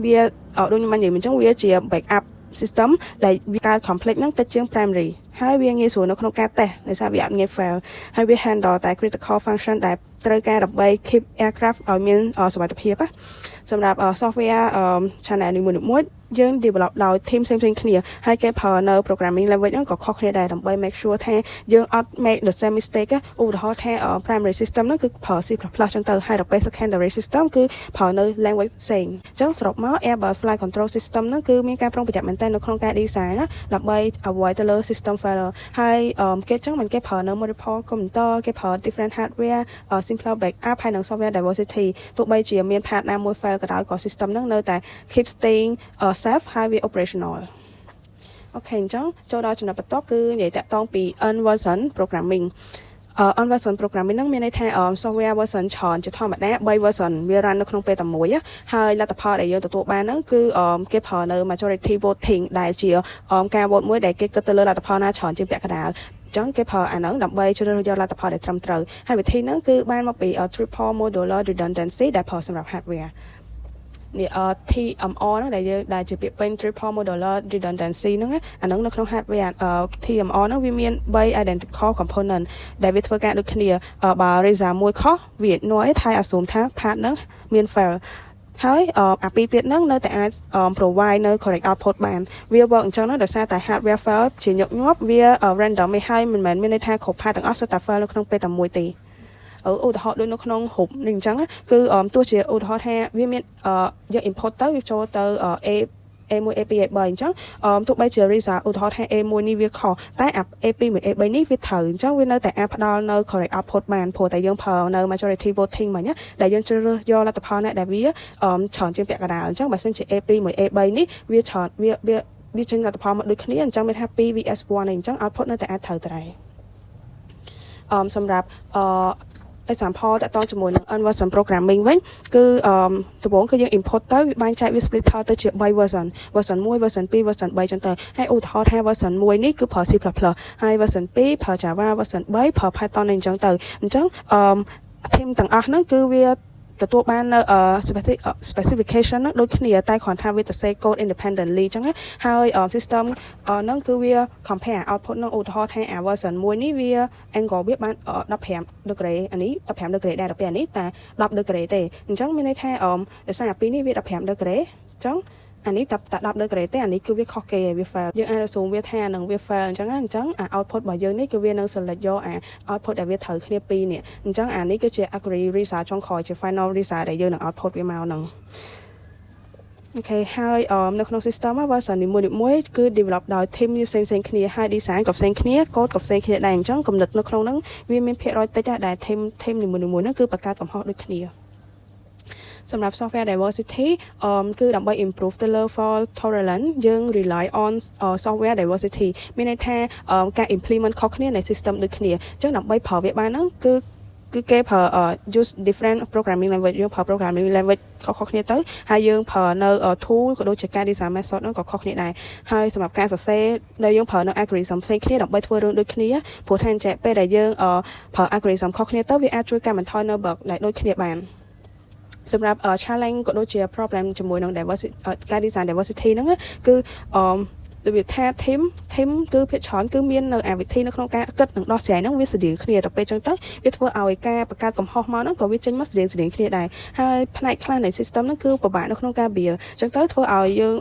វាដូចខ្ញុំបាននិយាយអញ្ចឹងវាជា backup system ដែលវាកើត complex ហ្នឹងតិចជាង primary ហើយវាងាយស្រួលនៅក្នុងការ test ដោយសារវាអត់ងាយ fail ហើយវា handle តែ critical function ដែលត្រូវការដើម្បី keep aircraft ឲ្យមានសុវត្ថិភាពណាសម្រាប់ software channel នីមួយៗយើង develop ដោយ team ផ្សេងៗគ្នាហើយគេប្រើនៅ programming language ហ្នឹងក៏ខុសគ្នាដែរដើម្បី make sure ថាយើងអត់ make the same mistake ឧទាហរណ៍ថា primary system ហ្នឹងគឺប្រើ C++ ចឹងទៅហើយដល់ពេល secondary system គឺប្រើនៅ language ផ្សេងអញ្ចឹងសរុបមក Airbus flight control system ហ្នឹងគឺមានការប្រុងប្រយ័ត្នមែនទែននៅក្នុងការ design ណាដើម្បី avoid ទៅលើ system failure ហើយគេចឹងមិនគេប្រើនៅ multiple computer គេប្រើ different hardware simpler backup ហើយនិង software diversity ទោះបីជាមាន part ណាមួយ fail ក៏ដោយក៏ system ហ្នឹងនៅតែ keep staying safe ហើយវា operational អូខេអញ្ចឹងចូលដល់ចំណុចបន្ទាប់គឺនិយាយតាក់ទងពី N version programming on version programming ហ្នឹងមានន័យថា software version ច្រើនជាធម្មតា3 version វា run នៅក្នុងពេលតែមួយហើយលទ្ធផលដែលយើងទទួលបានហ្នឹងគឺគេប្រើនៅ majority voting ដែលជាការ vote មួយដែលគេគិតទៅលើលទ្ធផលណាច្រើនជាងពាក់កណ្ដាលចឹងគេប្រើអាហ្នឹងដើម្បីជ្រើសរើសយកលទ្ធផលដែលត្រឹមត្រូវហើយវិធីហ្នឹងគឺបានមកពី triple modular redundancy ដែលប្រើសម្រាប់ hardware នេះTMR ហ្នឹងដែលជាពាក្យពេញ triple modular redundancy ហ្នឹងអាហ្នឹងនៅក្នុង hardware TMR ហ្នឹងវាមាន3 identical component ដែលវាធ្វើការដូចគ្នាបើ razor មួយខុសវានាំឲ្យថៃ assume ថា part ហ្នឹងមាន fail ហើយអាពីរទៀតហ្នឹងនៅតែអាច provide នៅ correct output បានវា work អញ្ចឹងដោយសារតែ hardware fail ជាញឹកញាប់វា random ឯហើយមិនមែនមានន័យថាគ្រប់ part ទាំងអស់សុទ្ធតែ fail នៅក្នុងពេលតែមួយទេឧទាហរណ៍ដូចនៅក្នុងរូបនេះអញ្ចឹងគឺទោះជាឧទាហរណ៍ថាវាមានយក input ទៅវាចូលទៅ A1 A2 A3 អញ្ចឹងទោះបីជា result ឧទាហរណ៍ថា A1 នេះវាខុសតែ A2 មួយ A3 នេះវាត្រូវអញ្ចឹងវានៅតែអាចផ្ដល់នៅ correct output បានព្រោះតែយើងប្រើនៅ majority voting មិញដែលយើងជ្រើសរើសយកលទ្ធផលដែលវាច្រើនជាងពាក់កណ្ដាលអញ្ចឹងបើសិនជា A2 មួយ A3 នេះវាច្រើនវាចេញលទ្ធផលមកដូចគ្នាអញ្ចឹងមានថា 2 vs 1 អញ្ចឹង output នៅតែអាចត្រូវដែរសម្រាប់example តើតើជាមួយនឹង N version programming វិញគឺដំបូងគឺយើង import ទៅវាបែងចែកវា split file ទៅជា3 version 1 version 2 version 3ចឹងទៅហើយឧទាហរណ៍ថា version 1នេះគឺប្រើ C++ ហើយ version 2ប្រើ Java version 3ប្រើ Python អញ្ចឹងទៅអញ្ចឹងteam ទាំងអស់ហ្នឹងគឺវាទទួលបាននៅ specification ហ្នឹងដូចគ្នាតែគ្រាន់ថាវាទៅ say code independently អញ្ចឹងហើយ system ហ្នឹងគឺវា compare output ហ្នឹងឧទាហរណ៍ថា version 1នេះវា angle វាបាន15 degree អានេះ15 degree ដែរដល់ពេលអានេះតែ10 degree ទេអញ្ចឹងមានន័យថាដោយសារអាពីរនេះវា15 degree អញ្ចឹងអានេះតែ10 degree ទេអានេះគឺវាខុសគេវា fail យើងអាច assume វាថានឹងវា fail អញ្ចឹងអា output របស់យើងនេះគឺវានឹង select យកអា output ដែលវាត្រូវគ្នាពីរនេះអញ្ចឹងអានេះគឺជា accurate result ចុងក្រោយជា final result ដែលយើងនឹង output វាមកហ្នឹងអូខេហើយនៅក្នុង system version នីមួយៗគឺ develop ដោយ team ផ្សេងៗគ្នាហើយ design ក៏ផ្សេងគ្នា code ក៏ផ្សេងគ្នាដែរអញ្ចឹងគំនិតនៅក្នុងហ្នឹងវាមានភាគរយតិចដែល team នីមួយៗហ្នឹងគឺបង្កើតកំហុសដូចគ្នាសម្រាប់ software diversity គឺដើម្បី improve ទៅលើ fault tolerance យើង rely on software diversity មានន័យថាការ implement ខុសគ្នានៃ system ដូចគ្នាអញ្ចឹងដើម្បីប្រើវាបានហ្នឹងគឺគេប្រើ use different programming language យើងប្រើ programming language ខុសៗគ្នាទៅហើយយើងប្រើនៅ tool ក៏ដូចជាការ design method ហ្នឹងក៏ខុសគ្នាដែរហើយសម្រាប់ការសរសេរដែលយើងប្រើនៅ algorithm ផ្សេងគ្នាដើម្បីធ្វើរឿងដូចគ្នាព្រោះថាអញ្ចឹងពេលដែលយើងប្រើ algorithm ខុសគ្នាទៅវាអាចជួយកាត់បន្ថយនៅ bug ដែលដូចគ្នាបានសម្រាប់ challenge ក៏ដូចជា problem ជាមួយនឹង diversity ការ design diversity ហ្នឹងគឺដូចថា team គឺភាគច្រើនគឺមាននៅអាវិធីនៅក្នុងការគិតនិងដោះស្រាយហ្នឹងវាស្តៀងគ្នាដល់ពេលចឹងទៅវាធ្វើឲ្យការបង្កើតកំហុសមកហ្នឹងក៏វាចេញមកស្តៀងគ្នាដែរហើយផ្នែកខ្លះនៃ system ហ្នឹងគឺពិបាកនៅក្នុងការ build ចឹងទៅធ្វើឲ្យយើង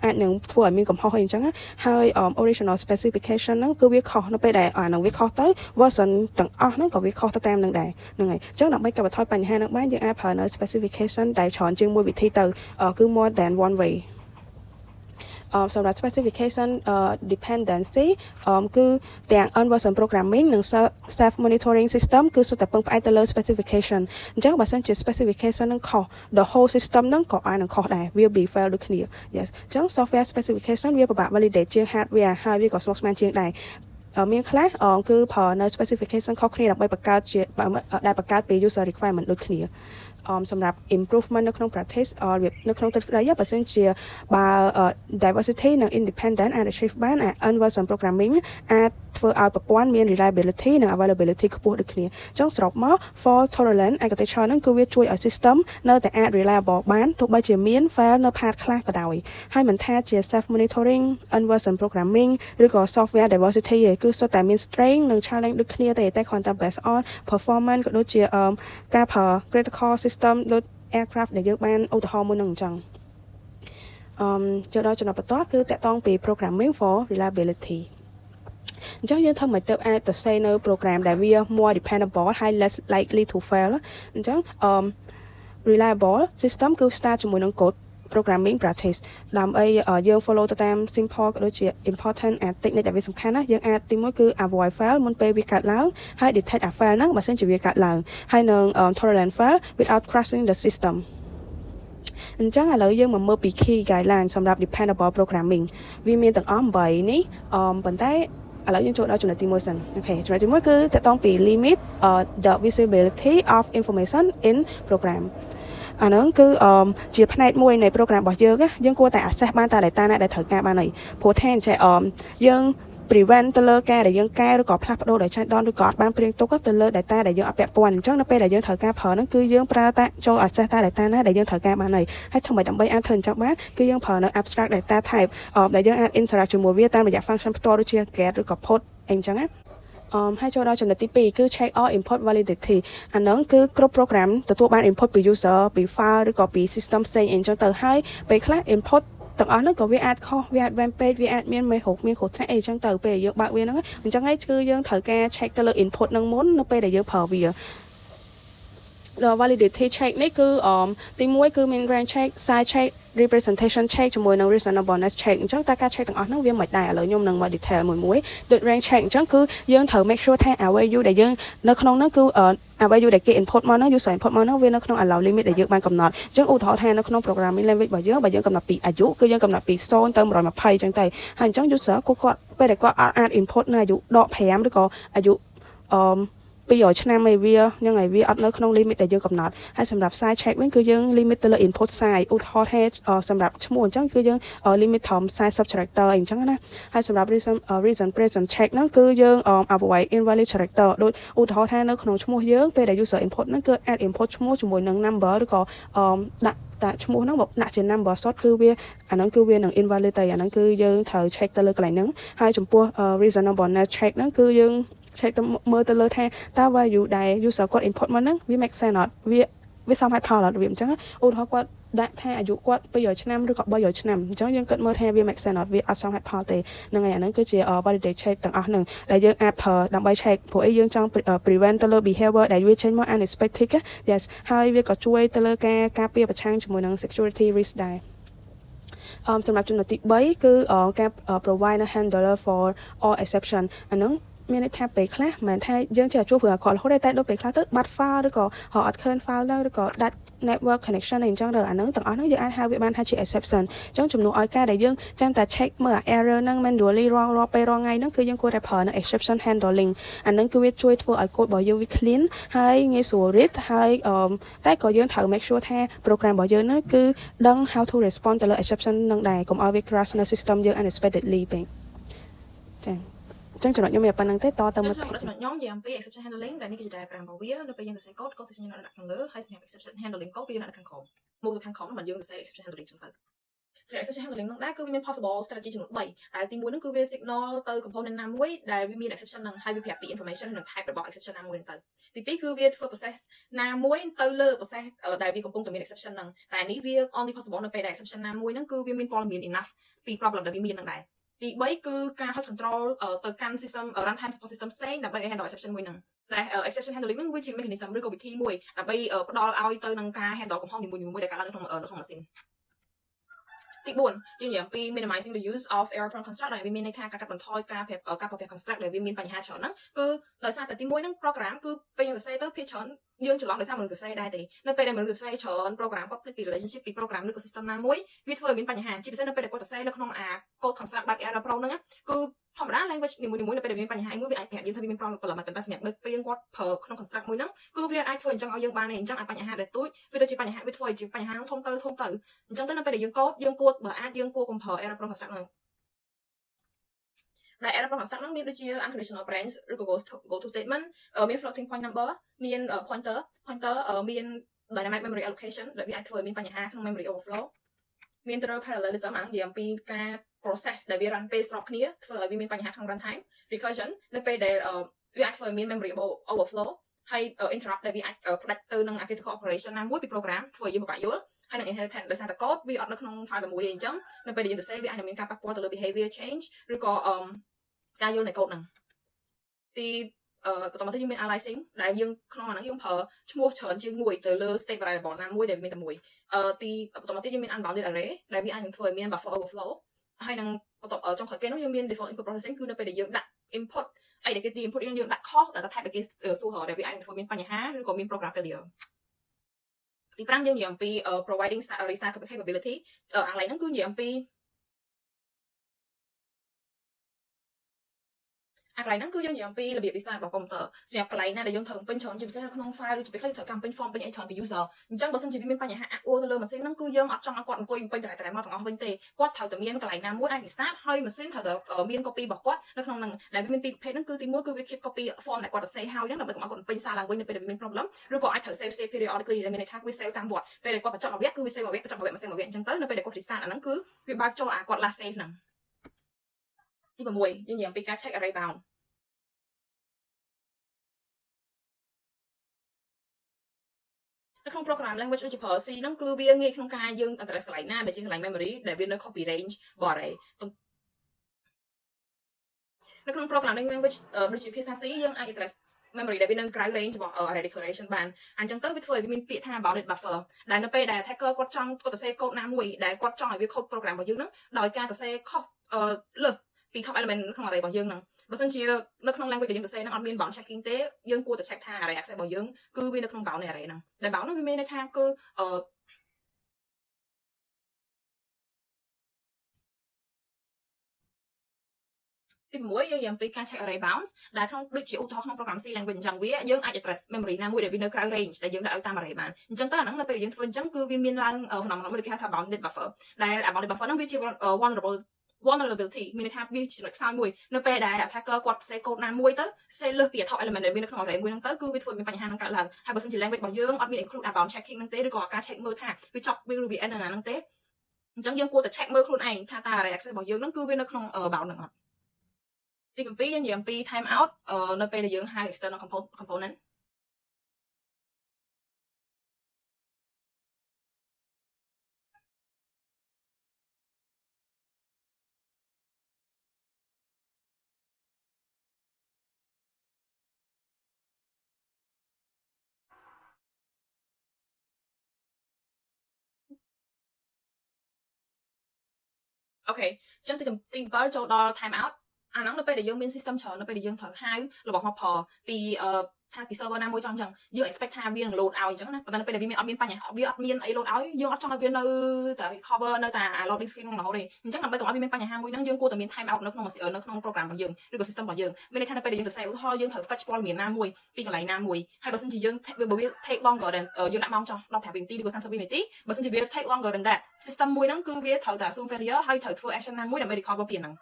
អាចនឹងធ្វើឲ្យមានកំហុសអីចឹងហើយ original specification ហ្នឹងគឺវាខុសនៅពេលដែលអាហ្នឹងវាខុសទៅ version ទាំងអស់ហ្នឹងក៏វាខុសទៅតាមនឹងដែរហ្នឹងហើយចឹងដើម្បីកាត់បន្ថយបញ្ហាហ្នឹងបានយើងអាចប្រើនៅ specification ដែលច្រើនជាងមួយវិធីទៅគឺ more than one wayសម្រាប់ specification dependency គឺទាំង on version programming និង self monitoring system គឺសុទ្ធតែពឹងផ្អែកទៅលើ specification អញ្ចឹងបើសិនជា specification នឹងខុស the whole system នឹងក៏អាចនឹងខុសដែរវា be fail ដូចគ្នា yes អញ្ចឹង software specification វាពិបាក validate ជាង hardware ហើយវាក៏ស្មុគស្មាញជាងដែរមានខ្លះគឺប្រើនៅ specification ខុសគ្នាដើម្បីបង្កើតជាដែលបង្កើតពី user requirement ដូចគ្នាសម្រាប់ improvement នៅក្នុង practice នៅក្នុងទ្រឹស្ដីបើសិនជាបើ diversity និង independent អាច achieve បាន on version programming អាចធ្វើឲ្យប្រព័ន្ធមាន reliability និង availability ខ្ពស់ដូចគ្នាអញ្ចឹងសរុបមក fault tolerant architecture ហ្នឹងគឺវាជួយឲ្យ system នៅតែអាច reliable បានទោះបីជាមាន fail នៅ part ខ្លះក៏ដោយហើយមិនថាជា self monitoring on version programming ឬក៏ software diversity គឺសុទ្ធតែមាន strength និង challenge ដូចគ្នាទេតែគ្រាន់តែ based on performance ក៏ដូចជាការប្រើ critical system ដូច aircraft ដែលយើងបានឧទាហរណ៍មួយនឹងអញ្ចឹងចូលដល់ចំណុចបន្ទាប់គឺតកតងពី programming for reliability អញ្ចឹងយើងធ្វើមកទៅអាចទៅ say នៅ program ដែលវា more dependable ហើយ less likely to fail អញ្ចឹងreliable system គឺ start ជាមួយនឹង code programming practice ដើម្បីយើង follow ទៅតាម simple ក៏ដូចជា important and technique ដែលវាសំខាន់ណាយើងអាចទីមួយគឺ avoid fail មុនពេលវាកើតឡើងហើយ detect a fail ហ្នឹងបើសិនជាវាកើតឡើងហើយនឹង tolerant fail without crashing the system អញ្ចឹងឥឡូវយើងមកមើលពី key guideline សម្រាប់ dependable programming វាមានទាំងអស់8នេះប៉ុន្តែឥឡូវយើងចូលដល់ចំណុចទី1សិនអូខេចំណុចទី1គឺតកតងពី limit the visibility of information in program អាហ្នឹងគឺជាផ្នែកមួយនៃ program របស់យើងគួរតែ access បានតែ data ណាដែលត្រូវការបានហើយព្រោះថាអញ្ចឹងយើង prevent ទៅលើការដែលយើងកែឬក៏ផ្លាស់ប្ដូរដោយចែកដនឬក៏អត់បានព្រៀងទុកទៅលើ data ដែលយើងអត់ពាក់ព័ន្ធអញ្ចឹងនៅពេលដែលយើងត្រូវការប្រើហ្នឹងគឺយើងប្រើតែចូល access តែ data ណាដែលយើងត្រូវការបានហើយថ្មីដើម្បីអាចធ្វើអញ្ចឹងបានគឺយើងប្រើនៅ abstract data type ដែលយើងអាច interact ជាមួយវាតាមរយៈ function ផ្ទាល់ដូចជា get ឬក៏ put អីអញ្ចឹងណាហើយចូលដល់ចំណុចទី2គឺ check all input validity អាហ្នឹងគឺគ្រប់ program ទទួលបាន input ពី user ពី file ឬក៏ពី system ផ្សេងអីអញ្ចឹងទៅហើយពេលខ្លះ input ទាំងអស់ហ្នឹងក៏វាអាចខុសវាអាច web page វាអាចមានមេរោគមានគ្រោះថ្នាក់អីចឹងទៅពេលយើងបើកវាហ្នឹងអញ្ចឹងហើយគឺយើងត្រូវការ check ទៅលើ input ហ្នឹងមុននៅពេលដែលយើងប្រើវាដល់ validity check នេះគឺទី1គឺមាន range check size check representation check ជាមួយនឹង reasonableness check អញ្ចឹងតែការ check ទាំងអស់ហ្នឹងវាមិនដែរឥឡូវខ្ញុំនឹងមក detail មួយដូច range check អញ្ចឹងគឺយើងត្រូវ make sure ថា value ដែលយើងនៅក្នុងហ្នឹងគឺvalue ដែលគេ input មកហ្នឹង user input មកហ្នឹងវានៅក្នុង allow limit ដែលយើងបានកំណត់អញ្ចឹងឧទាហរណ៍ថានៅក្នុង programming language របស់យើងបើយើងកំណត់ពីអាយុគឺយើងកំណត់ពី0ទៅ120អញ្ចឹងទៅហើយអញ្ចឹង user គាត់ពេលដែលគាត់អាច input នៅអាយុដក5ឬក៏អាយុ200ឆ្នាំឯវាហ្នឹងឯវាអត់នៅក្នុង limit ដែលយើងកំណត់ហើយសម្រាប់ size check វិញគឺយើង limit ទៅលើ input size ឧទាហរណ៍ថាសម្រាប់ឈ្មោះអញ្ចឹងគឺយើង limit ត្រឹម40 character អីអញ្ចឹងណាហើយសម្រាប់ reason present check ហ្នឹងគឺយើង avoid invalid character ដូចឧទាហរណ៍ថានៅក្នុងឈ្មោះយើងពេលដែល user input ហ្នឹងគឺអាច input ឈ្មោះជាមួយនឹង number ឬក៏ដាក់តែឈ្មោះហ្នឹងមកដាក់ជា number sort គឺវាអាហ្នឹងគឺវានឹង invalid តែអាហ្នឹងគឺយើងត្រូវ check ទៅលើកន្លែងហ្នឹងហើយចំពោះ reasonableness check ហ្នឹងគឺយើងcheck ទៅមើលទៅលើថាតើ value ដែល user គាត់ input មកហ្នឹងវា make sense អត់វាសមហេតុផលអត់វាអញ្ចឹងឧទាហរណ៍គាត់ដាក់ថាអាយុគាត់200ឆ្នាំឬក៏300ឆ្នាំអញ្ចឹងយើងគិតមើលថាវា make sense អត់វាអត់សមហេតុផលទេហ្នឹងហើយអាហ្នឹងគឺជា validate check ទាំងអស់ហ្នឹងដែលយើងអាចប្រើដើម្បី check ព្រោះអីយើងចង់ prevent ទៅលើ behavior ដែលវាចេញមក unexpected yes ហើយវាក៏ជួយទៅលើការពារប្រឆាំងជាមួយនឹង security risk ដែរសម្រាប់ចំណុចទី3គឺការ provide a handler for all exception អាហ្នឹងមានន័យថាពេលខ្លះមិនថាយើងចេះជួបរឿងអាក្រក់រហូតតែដូចពេលខ្លះទៅបាត់ file ឬក៏អត់ឃើញ file ទៅឬក៏ដាច់ network connection អីអញ្ចឹងទៅអាហ្នឹងទាំងអស់ហ្នឹងយើងអាចហៅវាបានថាជា exception អញ្ចឹងជំនួសឲ្យការដែលយើងចាំតែ check មើល error ហ្នឹង manually រាល់ពេលរាល់ថ្ងៃហ្នឹងគឺយើងគួរតែប្រើនៅ exception handling អាហ្នឹងគឺវាជួយធ្វើឲ្យ code របស់យើងវា clean ហើយងាយស្រួល read ហើយតែក៏យើងត្រូវ make sure ថា program របស់យើងហ្នឹងគឺដឹង how to respond ទៅលើ exception ហ្នឹងដែរកុំឲ្យវា crash នៅ system យើង unexpectedly ពេកចា៎ចឹងចំណុចខ្ញុំមានប៉ុណ្្នឹងទេតទៅមកចំណុចខ្ញុំនិយាយអំពី exception handling ដែលនេះគឺជា diagram របស់វានៅពេលយើងសរសេរ code សរសេរខ្ញុំដាក់ខាងលើហើយសម្រាប់ exception handling code គឺយើងដាក់ខាងក្រោមមកទៅខាងក្រោមហ្នឹងមិនយើងសរសេរ exception handling ចឹងទៅសម្រាប់ exception handling ហ្នឹងដែរគឺវាមាន possible strategy ចំនួន3ដែលទី1ហ្នឹងគឺវា signal ទៅ component ណាមួយដែលវាមាន exception ហ្នឹងហើយវាប្រាប់ពី information និង type របស់ exception ណាមួយហ្នឹងទៅទី2គឺវាធ្វើ process ណាមួយទៅលើ process ដែលវាកំពុងតែមាន exception ហ្នឹងតែនេះវា only possible នៅពេលដែល exception ណាមួយហ្នឹងគឺវាមានព័ត៌មាន enough ពី problem ដែលវាមានហ្នឹងដែរទី3គឺការ hold control ទៅកាន់ system runtime support system ផ្សេងដើម្បីឲ្យ handle exception មួយហ្នឹងតែ exception handling ហ្នឹងវាជា mechanism ឬក៏វិធីមួយដើម្បីផ្ដល់ឲ្យទៅនឹងការ handle កំហុសនីមួយៗដែលកើតឡើងនៅក្នុងម៉ាស៊ីនទី4យើងនិយាយអំពី minimizing the use of error prone construct ដែលវាមានន័យថាការកាត់បន្ថយការប្រើប្រាស់ construct ដែលវាមានបញ្ហាច្រើនហ្នឹងគឺដោយសារតែទី1ហ្នឹង program គឺពេលយើងសរសេរទៅភាគច្រើនយើងច្រឡំដោយសារមនុស្សសរសេរដែរទេនៅពេលដែលមនុស្សសរសេរច្រើន program គាត់ភ្លេចពី relationship ពី program ឬក៏ system ណាមួយវាធ្វើឲ្យមានបញ្ហាជាពិសេសនៅពេលដែលគាត់សរសេរនៅក្នុងអា code construct បែប error prone ហ្នឹងគឺធម្មតា language នីមួយៗនៅពេលដែលមានបញ្ហាមួយវាអាចប្រាប់យើងថាវាមាន problem ប៉ុន្តែសម្រាប់ពេលយើងគាត់ប្រើក្នុង construct មួយហ្នឹងគឺវាអាចធ្វើអញ្ចឹងឲ្យយើងបានទេអញ្ចឹងអាចបញ្ហាដែលទូចវាទៅជាបញ្ហាវាធ្វើឲ្យជាបញ្ហាហ្នឹងធំទៅអញ្ចឹងទៅនៅពេលដែលយើងកូដយើងគួរបើអាចយើងគួរកុំប្រើ error prone construct ហ្នឹងដែល error prone construct ហ្នឹងមានដូចជា unconditional branch ឬក៏ go to statement មាន floating point number មាន pointer មាន dynamic memory allocation ដែលវាអាចធ្វើឲ្យមានបញ្ហាក្នុង memory overflow មាន thorough parallelism និយាយអំពីការ process ដែលវា run ពេលស្របគ្នាធ្វើឲ្យវាមានបញ្ហាក្នុង runtime recursion នៅពេលដែលវាអាចធ្វើឲ្យមាន memory overflow ហើយ interrupt ដែលវាអាចផ្ដាច់ទៅនឹង critical operation ណាមួយពី program ធ្វើឲ្យយើងពិបាកយល់ហើយនឹង inheritance ដោយសារតែ code វាអត់នៅក្នុង file តែមួយទេអញ្ចឹងនៅពេលដែលយើងសរសេរវាអាចនឹងមានការប៉ះពាល់ទៅលើ behavior change ឬក៏ការយល់នៃ code ហ្នឹងទីបន្តមកទៀតយើងមាន aliasing ដែលយើងក្នុងអាហ្នឹងយើងប្រើឈ្មោះច្រើនជាងមួយទៅលើ state variable ណាមួយដែលមានតែមួយទីបន្តមកទៀតយើងមាន unbounded array ដែលវាអាចនឹងធ្វើឲ្យមាន buffer overflow ហើយនឹងបន្តចុងក្រោយគេនោះយើងមាន default input processing គឺនៅពេលដែលយើងដាក់ input អីដែលគេទី input យើងដាក់ខុសដល់ type ដែលគេសួររកដែលវាអាចនឹងធ្វើមានបញ្ហាឬក៏មាន program failure ទី5យើងនិយាយអំពី providing restart capability អាកន្លែងហ្នឹងគឺនិយាយអំពីអាកន្លែងហ្នឹងគឺយើងនិយាយអំពីរបៀប design របស់ computer សម្រាប់កន្លែងណាដែលយើងត្រូវពេញច្រើនជាពិសេសនៅក្នុង file ឬជាពេលខ្លះត្រូវការពេញ form ពេញអីច្រើនពី user អញ្ចឹងបើសិនជាវាមានបញ្ហាអាក់អួលទៅលើម៉ាស៊ីនហ្នឹងគឺយើងអត់ចង់ឲ្យគាត់អង្គុយពេញតែមកទាំងអស់វិញទេគាត់ត្រូវតែមានកន្លែងណាមួយអាច restart ហើយម៉ាស៊ីនត្រូវតែមាន copy របស់គាត់នៅក្នុងហ្នឹងដែលវាមានពីរប្រភេទហ្នឹងគឺទី1គឺវា keep copy form ដែលគាត់ទៅ save ហើយហ្នឹងដើម្បីកុំឲ្យគាត់ពេញសារឡើងវិញនៅពេលដែលវាមាន problem ឬក៏អាចត្រូវ save periodically ដែលមានន័យថាវា save តាមវត្តពេលដែលគាត់បញ្ចប់មួយវគ្គគឺវា save មួយវគ្គបញ្ចប់មួយវគ្គមួយ save មួយវគ្គអញ្ចឹងទៅនៅពេលដែលគាត់ restart អាហ្នឹងគឺវាបើកចូលអាគាត់ last save ហ្នឹងទី6យើងនិយាយអំពីការ check array boundនៅក្នុង program language ដូចជា C ហ្នឹងគឺវាងាយក្នុងការយើង address កន្លែងណាដែលជាកន្លែង memory ដែលវានៅ copy range របស់ array នៅក្នុង program language ដូចជាភាសា C យើងអាច address memory ដែលវានៅក្រៅ range របស់ array declaration បានអញ្ចឹងទៅវាធ្វើឲ្យវាមានពាក្យថា bounded buffer ដែលនៅពេលដែល attacker គាត់ចង់គាត់ទៅសេកូដណាមួយដែលគាត់ចង់ឲ្យវា code program របស់យើងហ្នឹងដោយការទៅសេខុសលើសពី top element ក្នុង array របស់យើងហ្នឹងបើសិនជានៅក្នុង language ដែលយើងទៅសេហ្នឹងអត់មាន bound checking ទេយើងគួរតែ check ថា array access របស់យើងគឺវានៅក្នុង bound នៃ array ហ្នឹងដែល bound ហ្នឹងវាមានន័យថាគឺទី6យើងនិយាយអំពីការ check array bounds ដែលក្នុងដូចជាឧទាហរណ៍ក្នុង program C language អញ្ចឹងវាយើងអាច address memory ណាមួយដែលវានៅក្រៅ range ដែលយើងដាក់ឲ្យតាម array បានអញ្ចឹងទៅអាហ្នឹងនៅពេលយើងធ្វើអញ្ចឹងគឺវាមានឡើង phenomenon មួយគេហៅថា bounded buffer ដែល bounded buffer ហ្នឹងវាជា vulnerability មានន័យថាវាជាចំណុចខ្សោយមួយនៅពេលដែល attacker គាត់សេកូដណាមួយទៅសេលើសពី top element ដែលមាននៅក្នុង array មួយហ្នឹងទៅគឺវាធ្វើមានបញ្ហាហ្នឹងកើតឡើងហើយបើសិនជា language របស់យើងអត់មាន include bound checking ហ្នឹងទេឬក៏ការ check មើលថាវាចប់វា end នៅណាហ្នឹងទេអញ្ចឹងយើងគួរតែ check មើលខ្លួនឯងថាតើ array access របស់យើងហ្នឹងគឺវានៅក្នុង bound ហ្នឹងអត់ទី7យើងនិយាយអំពី time out នៅពេលដែលយើងហៅ external componentអូខេអញ្ចឹងទី7ចូលដល់ time out អាហ្នឹងនៅពេលដែលយើងមាន system ច្រើននៅពេលដែលយើងត្រូវហៅរបស់ hopper ពីថាពី server ណាមួយចង់អញ្ចឹងយើង expect ថាវានឹង load ឲ្យអញ្ចឹងណាប៉ុន្តែនៅពេលដែលវាអត់មានបញ្ហាវាអត់មានអី load ឲ្យយើងអត់ចង់ឲ្យវានៅតែ recover នៅតែ loading screen ក្នុងរហូតទេអញ្ចឹងដើម្បីកុំឲ្យវាមានបញ្ហាមួយហ្នឹងយើងគួរតែមាន time out នៅក្នុង program របស់យើងឬក៏ system របស់យើងមានន័យថានៅពេលដែលយើងទៅ save ឧទាហរណ៍យើងត្រូវ fetch ព័ត៌មានណាមួយពីកន្លែងណាមួយហើយបើសិនជាយើងបើវា take longer than យើងដាក់ម៉ោងចោះ15នាទីឬក៏30នាទីបើសិនជាវា take longer than that system មួយហ្នឹងគឺវាត្រូវតែ assume failure ហើយត្រូវធ្វើ action ណាមួយដើម្បី recover ពីហ្នឹង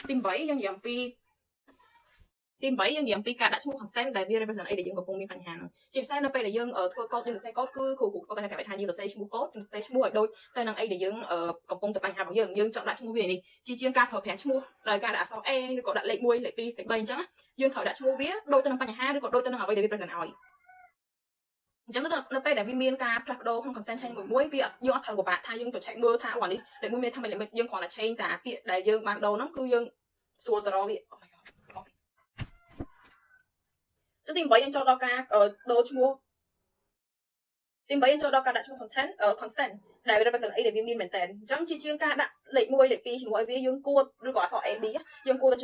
ទី8យើងនិយាយអំពីការដាក់ឈ្មោះ constant ដែលវា represent អីដែលយើងកំពុងមានបញ្ហាហ្នឹងជាពិសេសនៅពេលដែលយើងធ្វើកូដយើងសរសេរកូដគឺគ្រូគាត់តែប្រាប់ថាយើងសរសេរឈ្មោះកូដយើងសរសេរឈ្មោះឲ្យដូចទៅនឹងអីដែលយើងកំពុងតែបញ្ហារបស់យើងចង់ដាក់ឈ្មោះវានេះជាងការប្រើប្រាស់ឈ្មោះដោយការដាក់អក្សរ A ឬក៏ដាក់លេខ1លេខ2លេខ3អញ្ចឹងយើងត្រូវដាក់ឈ្មោះវាដូចទៅនឹងបញ្ហាឬក៏ដូចទៅនឹងអ្វីដែលវា present ឲ្យអញ្ចឹងនៅពេលដែលវាមានការផ្លាស់ប្ដូរក្នុង constant change មួយវាយើងអត់ត្រូវពិបាកថាយើងទៅ check មើលថាអូនេះលេខ1មានថា limit យើងគ្រាន់តែ change តែពាក្យដែលយើងបានដូរហ្នឹងគឺយើងស្រួលទៅរកវា Oh my god ចុះទី8យើងចូលដល់ការដូរឈ្មោះទី8យើងចូលដល់ការដាក់ឈ្មោះ constant ដែល represent អីដែលវាមានមែនតើអញ្ចឹងជាងការដាក់លេខ1លេខ2ជំនួសឲ្យវាយើងគួរឬក៏អក្សរ A B យើងគួរតែ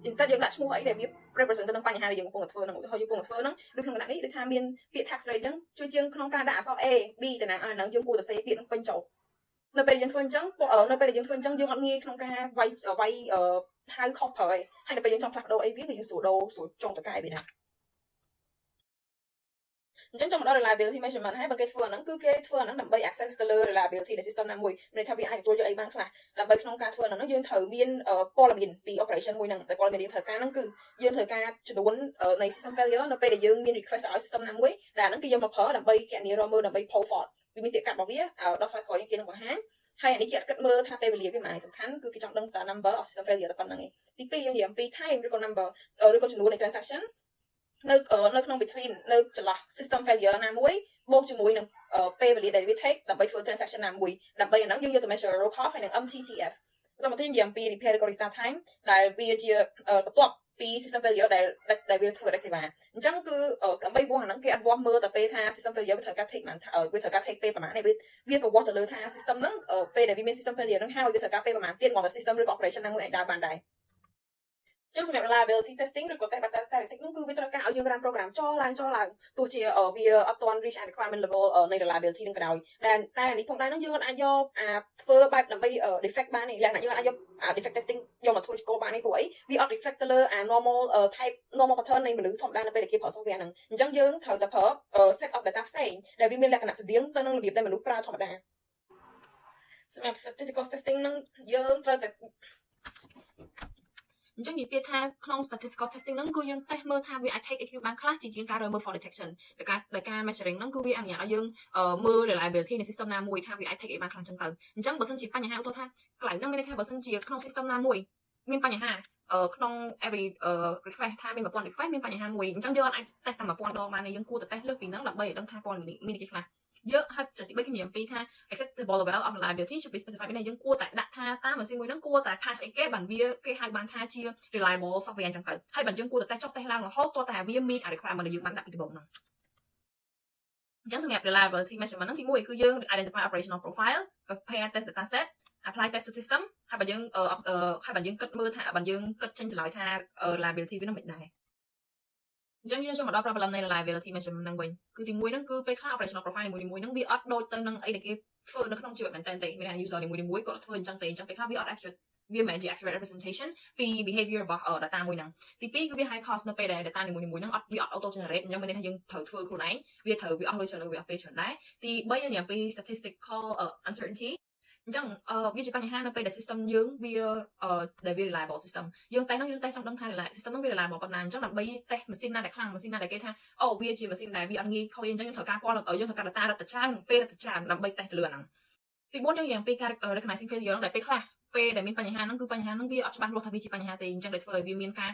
instead យើងដាក់ឈ្មោះអីដែលវា represent ទៅនឹងបញ្ហាដែលយើងកំពុងតែធ្វើហ្នឹងឧទាហរណ៍យើងកំពុងតែធ្វើហ្នឹងឬក្នុងគណៈនេះដូចថាមានពាក្យ tax rate អញ្ចឹងជាងក្នុងការដាក់អក្សរ A B ទៅណាហ្នឹងយើងគួរតែសេពាក្យហ្នឹងពេញចូលនៅពេលយើងធ្វើអញ្ចឹងយើងអត់ងាយក្នុងការវាយហៅខុសប្រើហើយនៅពេលយើងចង់ផ្លាស់ប្ដូរអីវាគឺយើងស្រួលចង់តកែវាណាអញ្ចឹងចូលមកដល់ reliability measurement ហើយបើគេធ្វើអាហ្នឹងគឺគេធ្វើអាហ្នឹងដើម្បី access ទៅលើ reliability នៃ system ណាមួយមានន័យថាវាអាចទទួលយកអីបានខ្លះដើម្បីក្នុងការធ្វើអាហ្នឹងយើងត្រូវមានព័ត៌មានពី operation មួយហ្នឹងតែព័ត៌មានយើងត្រូវការហ្នឹងគឺយើងត្រូវការចំនួននៃ system failure នៅពេលដែលយើងមាន request ឲ្យ system ណាមួយដែលអាហ្នឹងគឺយកមកប្រើដើម្បីគណនារកមើលដើម្បី pull fault វាមានពាក្យកាត់របស់វាដល់ស្វ័យក្រោយគេនឹងបង្ហាញហើយអានេះគេអត់គិតមើលថាពេលវេលាវាមិនសំខាន់គឺគេចង់ដឹងតែ number of system failure តែប៉ុណ្្នឹងឯងទី2យើងនិយាយអំពី time ឬក៏ number ឬក៏ចំនួននៃ transaction នៅក្នុង between នៅចន្លោះ system failure ណាមួយបូកជាមួយនឹងពេលវេលាដែលវា take ដើម្បីធ្វើ transaction ណាមួយដើម្បីអាហ្នឹងយើងយកទៅ measure root cause ហើយនឹង MTTF បន្តមកទៀតនិយាយអំពី repair ឬក៏ restart time ដែលវាជាបន្ទាប់ពី system failure ដែលវាធ្វើ receiver អញ្ចឹងគឺដើម្បីវាស់អាហ្នឹងគេអត់វាស់មើលតែពេលថា system failure វាត្រូវការ take វាត្រូវការ take ពេលប្រហែលវាក៏វាស់ទៅលើថា system ហ្នឹងពេលដែលវាមាន system failure ហ្នឹងហើយវាត្រូវការពេលប្រហែលទៀតមកដល់ system ឬក៏ operation ណាមួយអាចដើរបានដែរ ចឹងសម្រាប់ reliability testing ឬក៏ test data statistic នោះគឺវាត្រូវការឲ្យយើង run program ចោលឡើងទោះជាវាអត់ទាន់ reach requirement level នៃ reliability នឹងក្រោយតែអានេះផងដែរនោះយើងអាចយកធ្វើបែបដើម្បី defect បាននេះលក្ខណៈយើងអាចយក defect testing យកមកធ្វើជាគោលបាននេះព្រោះអីវាអត់ reflect ទៅលើ normal type normal pattern នៃមនុស្សធម្មតានៅពេលដែលគេប្រើ software ហ្នឹងអញ្ចឹងយើងត្រូវតែប្រើ set of data ផ្សេងដែលវាមានលក្ខណៈស្តៀងទៅនឹងរបៀបដែលមនុស្សប្រើធម្មតាសម្រាប់ statistical testing ហ្នឹងយើងត្រូវតែអញ្ចឹងនិយាយទៀតថាក្នុង statistical testing ហ្នឹងគឺយើង test មើលថាវាអាច take execute បានខ្លះជាងការរើមើល fault detection ដោយការ measuring ហ្នឹងគឺវាអនុញ្ញាតឲ្យយើងមើល reliability នៃ system ណាមួយថាវាអាច take execute បានខ្លះអញ្ចឹងទៅអញ្ចឹងបើសិនជាបញ្ហាឧទាហរណ៍ថាកន្លែងហ្នឹងមានន័យថាបើសិនជាក្នុង system ណាមួយមានបញ្ហាក្នុង every request ថាមាន 1000 request មានបញ្ហាមួយអញ្ចឹងយើងអាច test តែ 1000 ដងបានទេយើងគួរតែ test លើសពីហ្នឹងដើម្បីឲ្យដឹងថាព័ត៌មានអីខ្លះយើងហៅចុចទី3គឺនិយាយអំពីថា acceptable level of reliability should be specified នេះយើងគួរតែដាក់ថាតាមម៉ាស៊ីនមួយហ្នឹងគួរតែ pass អីគេបានវាគេហៅបានថាជា reliable software អញ្ចឹងទៅហើយបើយើងគួរតែ test ចុះ test ឡើងរហូតទាល់តែវា meet requirement ដែលយើងបានដាក់ពីដំបូងហ្នឹងអញ្ចឹងសម្រាប់ reliability measurement ហ្នឹងទី1គឺយើង identify operational profile prepare test data set apply test to system ហើយបើយើងគិតមើលថាបើយើងគិតចេញចម្លើយថា reliability វានឹងមិនដែរអញ្ចឹងយើងចូលមកដល់ problem នៃ reliability measurement ហ្នឹងវិញគឺទី1ហ្នឹងគឺពេលខ្លះ operational profile នីមួយៗហ្នឹងវាអត់ដូចទៅនឹងអីដែលគេធ្វើនៅក្នុងជីវិតមែនតើទេមាន user នីមួយៗគាត់ធ្វើអញ្ចឹងទេអញ្ចឹងពេលខ្លះវាអត់ accurate វាមិនជា accurate representation ពី behavior របស់ data មួយហ្នឹងទី2គឺវា high cost នៅពេលដែល data នីមួយៗហ្នឹងអត់ auto generate អញ្ចឹងមានន័យថាយើងត្រូវធ្វើខ្លួនឯងវាអស់លុយច្រើនវាអស់ពេលច្រើនដែរទី3យើងនិយាយពី statistical uncertainty អញ្ចឹងវាជាបញ្ហានៅពេលដែល system យើងវាដែលវា reliable system យើងតែចង់ដឹងថា system ហ្នឹងវា reliable ប៉ុណ្ណាអញ្ចឹងដើម្បី test ម៉ាស៊ីនណាដែលខ្លាំងម៉ាស៊ីនណាដែលគេថាអូវាជាម៉ាស៊ីនដែលវាអត់ងាយខូចអញ្ចឹងយើងត្រូវការយើងត្រូវការ data រត់ទៅច្រើនពេលរត់ទៅច្រើនដើម្បី test ទៅលើហ្នឹងទី4យើងនិយាយពីការ recognizing failure ហ្នឹងដែលពេលខ្លះពេលដែលមានបញ្ហាហ្នឹងគឺបញ្ហាហ្នឹងវាអត់ច្បាស់លាស់ថាវាជាបញ្ហាទេអញ្ចឹងដែលធ្វើឲ្យវាមានការ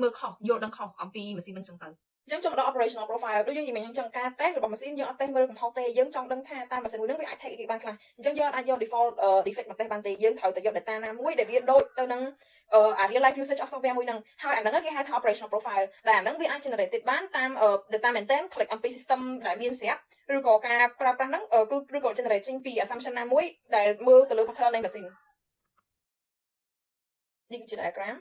មើលខុសយល់ដឹងខុសអំពីម៉ាស៊ីនហ្នឹងចឹងទៅអញ្ចឹងចូលមកដល់ operational profile ដូចយើងនិយាយអញ្ចឹងការ test របស់ម៉ាស៊ីនយើងអត់ test មើលកំហុសទេយើងចង់ដឹងថាតាមម៉ាស៊ីនមួយហ្នឹងវាអាច take គេបានខ្លះអញ្ចឹងយើងអាចយក default defect មក test បានទេយើងត្រូវតែយក data ណាមួយដែលវាដូចទៅនឹងreal life usage of software មួយហ្នឹងហើយអាហ្នឹងគេហៅថា operational profile ដែលអាហ្នឹងវាអាច generate បានតាម data maintain click អំពី system ដែលមានស្រាប់ឬក៏ការប្រើប្រាស់ហ្នឹងឬក៏ generate ចេញពី assumption ណាមួយដែលមើលទៅលើ pattern នៃម៉ាស៊ីននេះគឺជា diagram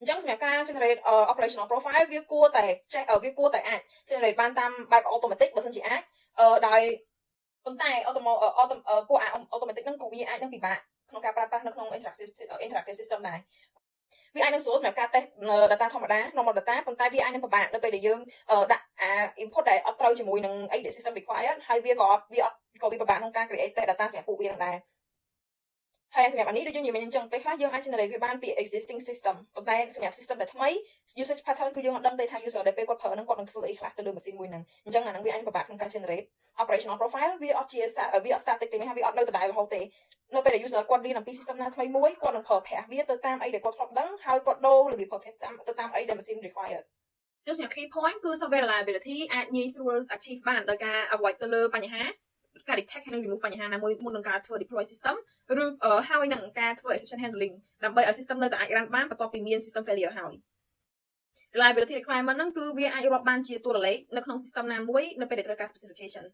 អញ្ចឹងសម្រាប់ការ generate operational profile វាគួរតែអាច generate បានតាមបែប automatic បើសិនជាអាចដោយប៉ុន្តែ ពួក automatic ហ្នឹងក៏វាអាចនឹងពិបាកក្នុងការប្រើប្រាស់នៅក្នុង interactive system ដែរវាអាចនឹងស្រួលសម្រាប់ការ test data ធម្មតា normal data ប៉ុន្តែវាអាចនឹងពិបាកនៅពេលដែលយើងដាក់input ដែលអត់ត្រូវជាមួយនឹងអីដែល system required ហើយវាពិបាកក្នុងការ create data សម្រាប់ពួកវានឹងដែរហើយសម្រាប់អានេះដូចយើងនិយាយអញ្ចឹងពេលខ្លះយើងអាច generate វាបានពី existing system ប៉ុន្តែសម្រាប់ system ដែលថ្មី usage pattern គឺយើងអត់ដឹងទេថា user ដែលពេលគាត់ប្រើហ្នឹងគាត់នឹងធ្វើអីខ្លះទៅលើម៉ាស៊ីនមួយហ្នឹងអញ្ចឹងអាហ្នឹងវាអាចពិបាកក្នុងការ generate operational profile វាអត់ static ទេមានថាវាអត់នៅដដែលរហូតទេនៅពេលដែល user គាត់រៀនអំពី system ណាថ្មីមួយគាត់នឹងប្រើប្រាស់វាទៅតាមអីដែលគាត់ធ្លាប់ដឹងហើយគាត់ដូររបៀបប្រើប្រាស់ទៅតាមអីដែលម៉ាស៊ីន required ចុះសម្រាប់ key point គឺ software reliability អាចងាយស្រួល achieve បានដោយការ avoid ទៅលើបញ្ហាការ detect ហើយនឹង remove បញ្ហាណាមួយមុននឹងការធ្វើ deploy system ឬហើយនឹងការធ្វើ exception handling ដើម្បីឲ្យ system នៅតែអាច run បានបន្ទាប់ពីមាន system failure ហើយ reliability requirement ហ្នឹងគឺវាអាចរាប់បានជាតួលេខនៅក្នុង system ណាមួយនៅពេលដែលត្រូវការ specification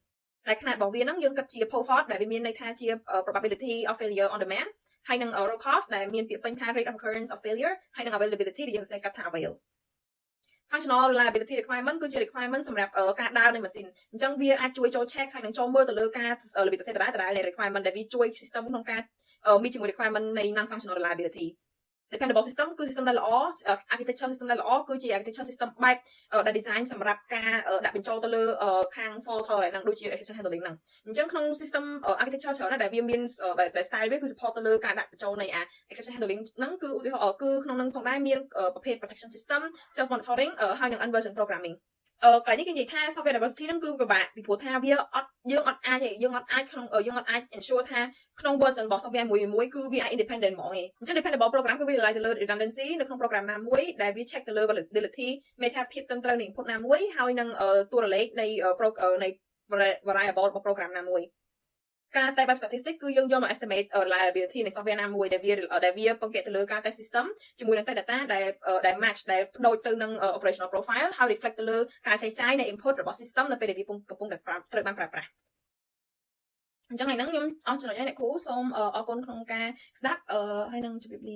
ហើយខនាតរបស់វាហ្នឹងយើងគិតជា POFOD ដែលវាមានន័យថាជា probability of failure on demand ហើយនឹង ROCOF ដែលមានពាក្យពេញថា rate of occurrence of failure ហើយនឹង availability ដែលយើងស្ដីកាត់ថា avail functional reliability requirement គឺជា requirement សម្រាប់ការដើរនៃម៉ាស៊ីនអញ្ចឹងវាអាចជួយចូល check ហើយនឹងចូលមើលទៅលើការរបៀបដដែលនៃ requirement ដែលវាជួយ system ក្នុងការមានជាមួយ requirement នៃ non functional reliability dependable system គឺ system ដែលល្អ architecture system ដែលល្អគឺជា architecture system បែបដែល design សម្រាប់ការដាក់បញ្ចូលទៅលើខាង fault tolerance ហ្នឹងដូចជា exception handling ហ្នឹងអញ្ចឹងក្នុង system architecture ច្រើនណាស់ដែលវាមាន style វាគឺ support ទៅលើការដាក់បញ្ចូលនៃ exception handling ហ្នឹងគឺឧទាហរណ៍គឺក្នុងហ្នឹងផងដែរមានប្រភេទ protection system self monitoring ហើយនឹង inversion programming កន្លែងនេះគេនិយាយថា software diversity ហ្នឹងគឺពិបាកពីព្រោះថាវាអត់យើងអត់អាច ensure ថាក្នុង version របស់ software មួយគឺវាអាច independent ហ្មងឯងអញ្ចឹង dependable program គឺវា rely ទៅលើ redundancy នៅក្នុង program ណាមួយដែលវា check ទៅលើ validity មានថាភាពត្រឹមត្រូវនៃ input ណាមួយហើយនឹងតួលេខនៃ variable របស់ program ណាមួយការតែបែប statistic គឺយើងយកមក estimate reliability នៃ software ណាមួយដែលវាពឹងពាក់ទៅលើការ test system ជាមួយនឹង data ដែល match ដែលដូចទៅនឹង operational profile ហើយ reflect ទៅលើការចែកចាយនៃ input របស់ system នៅពេលដែលវាកំពុងតែត្រូវបានប្រើប្រាស់អញ្ចឹងថ្ងៃហ្នឹងខ្ញុំអស់ចំណុចហើយអ្នកគ្រូសូមអរគុណក្នុងការស្ដាប់ហើយនឹងជម្រាបលា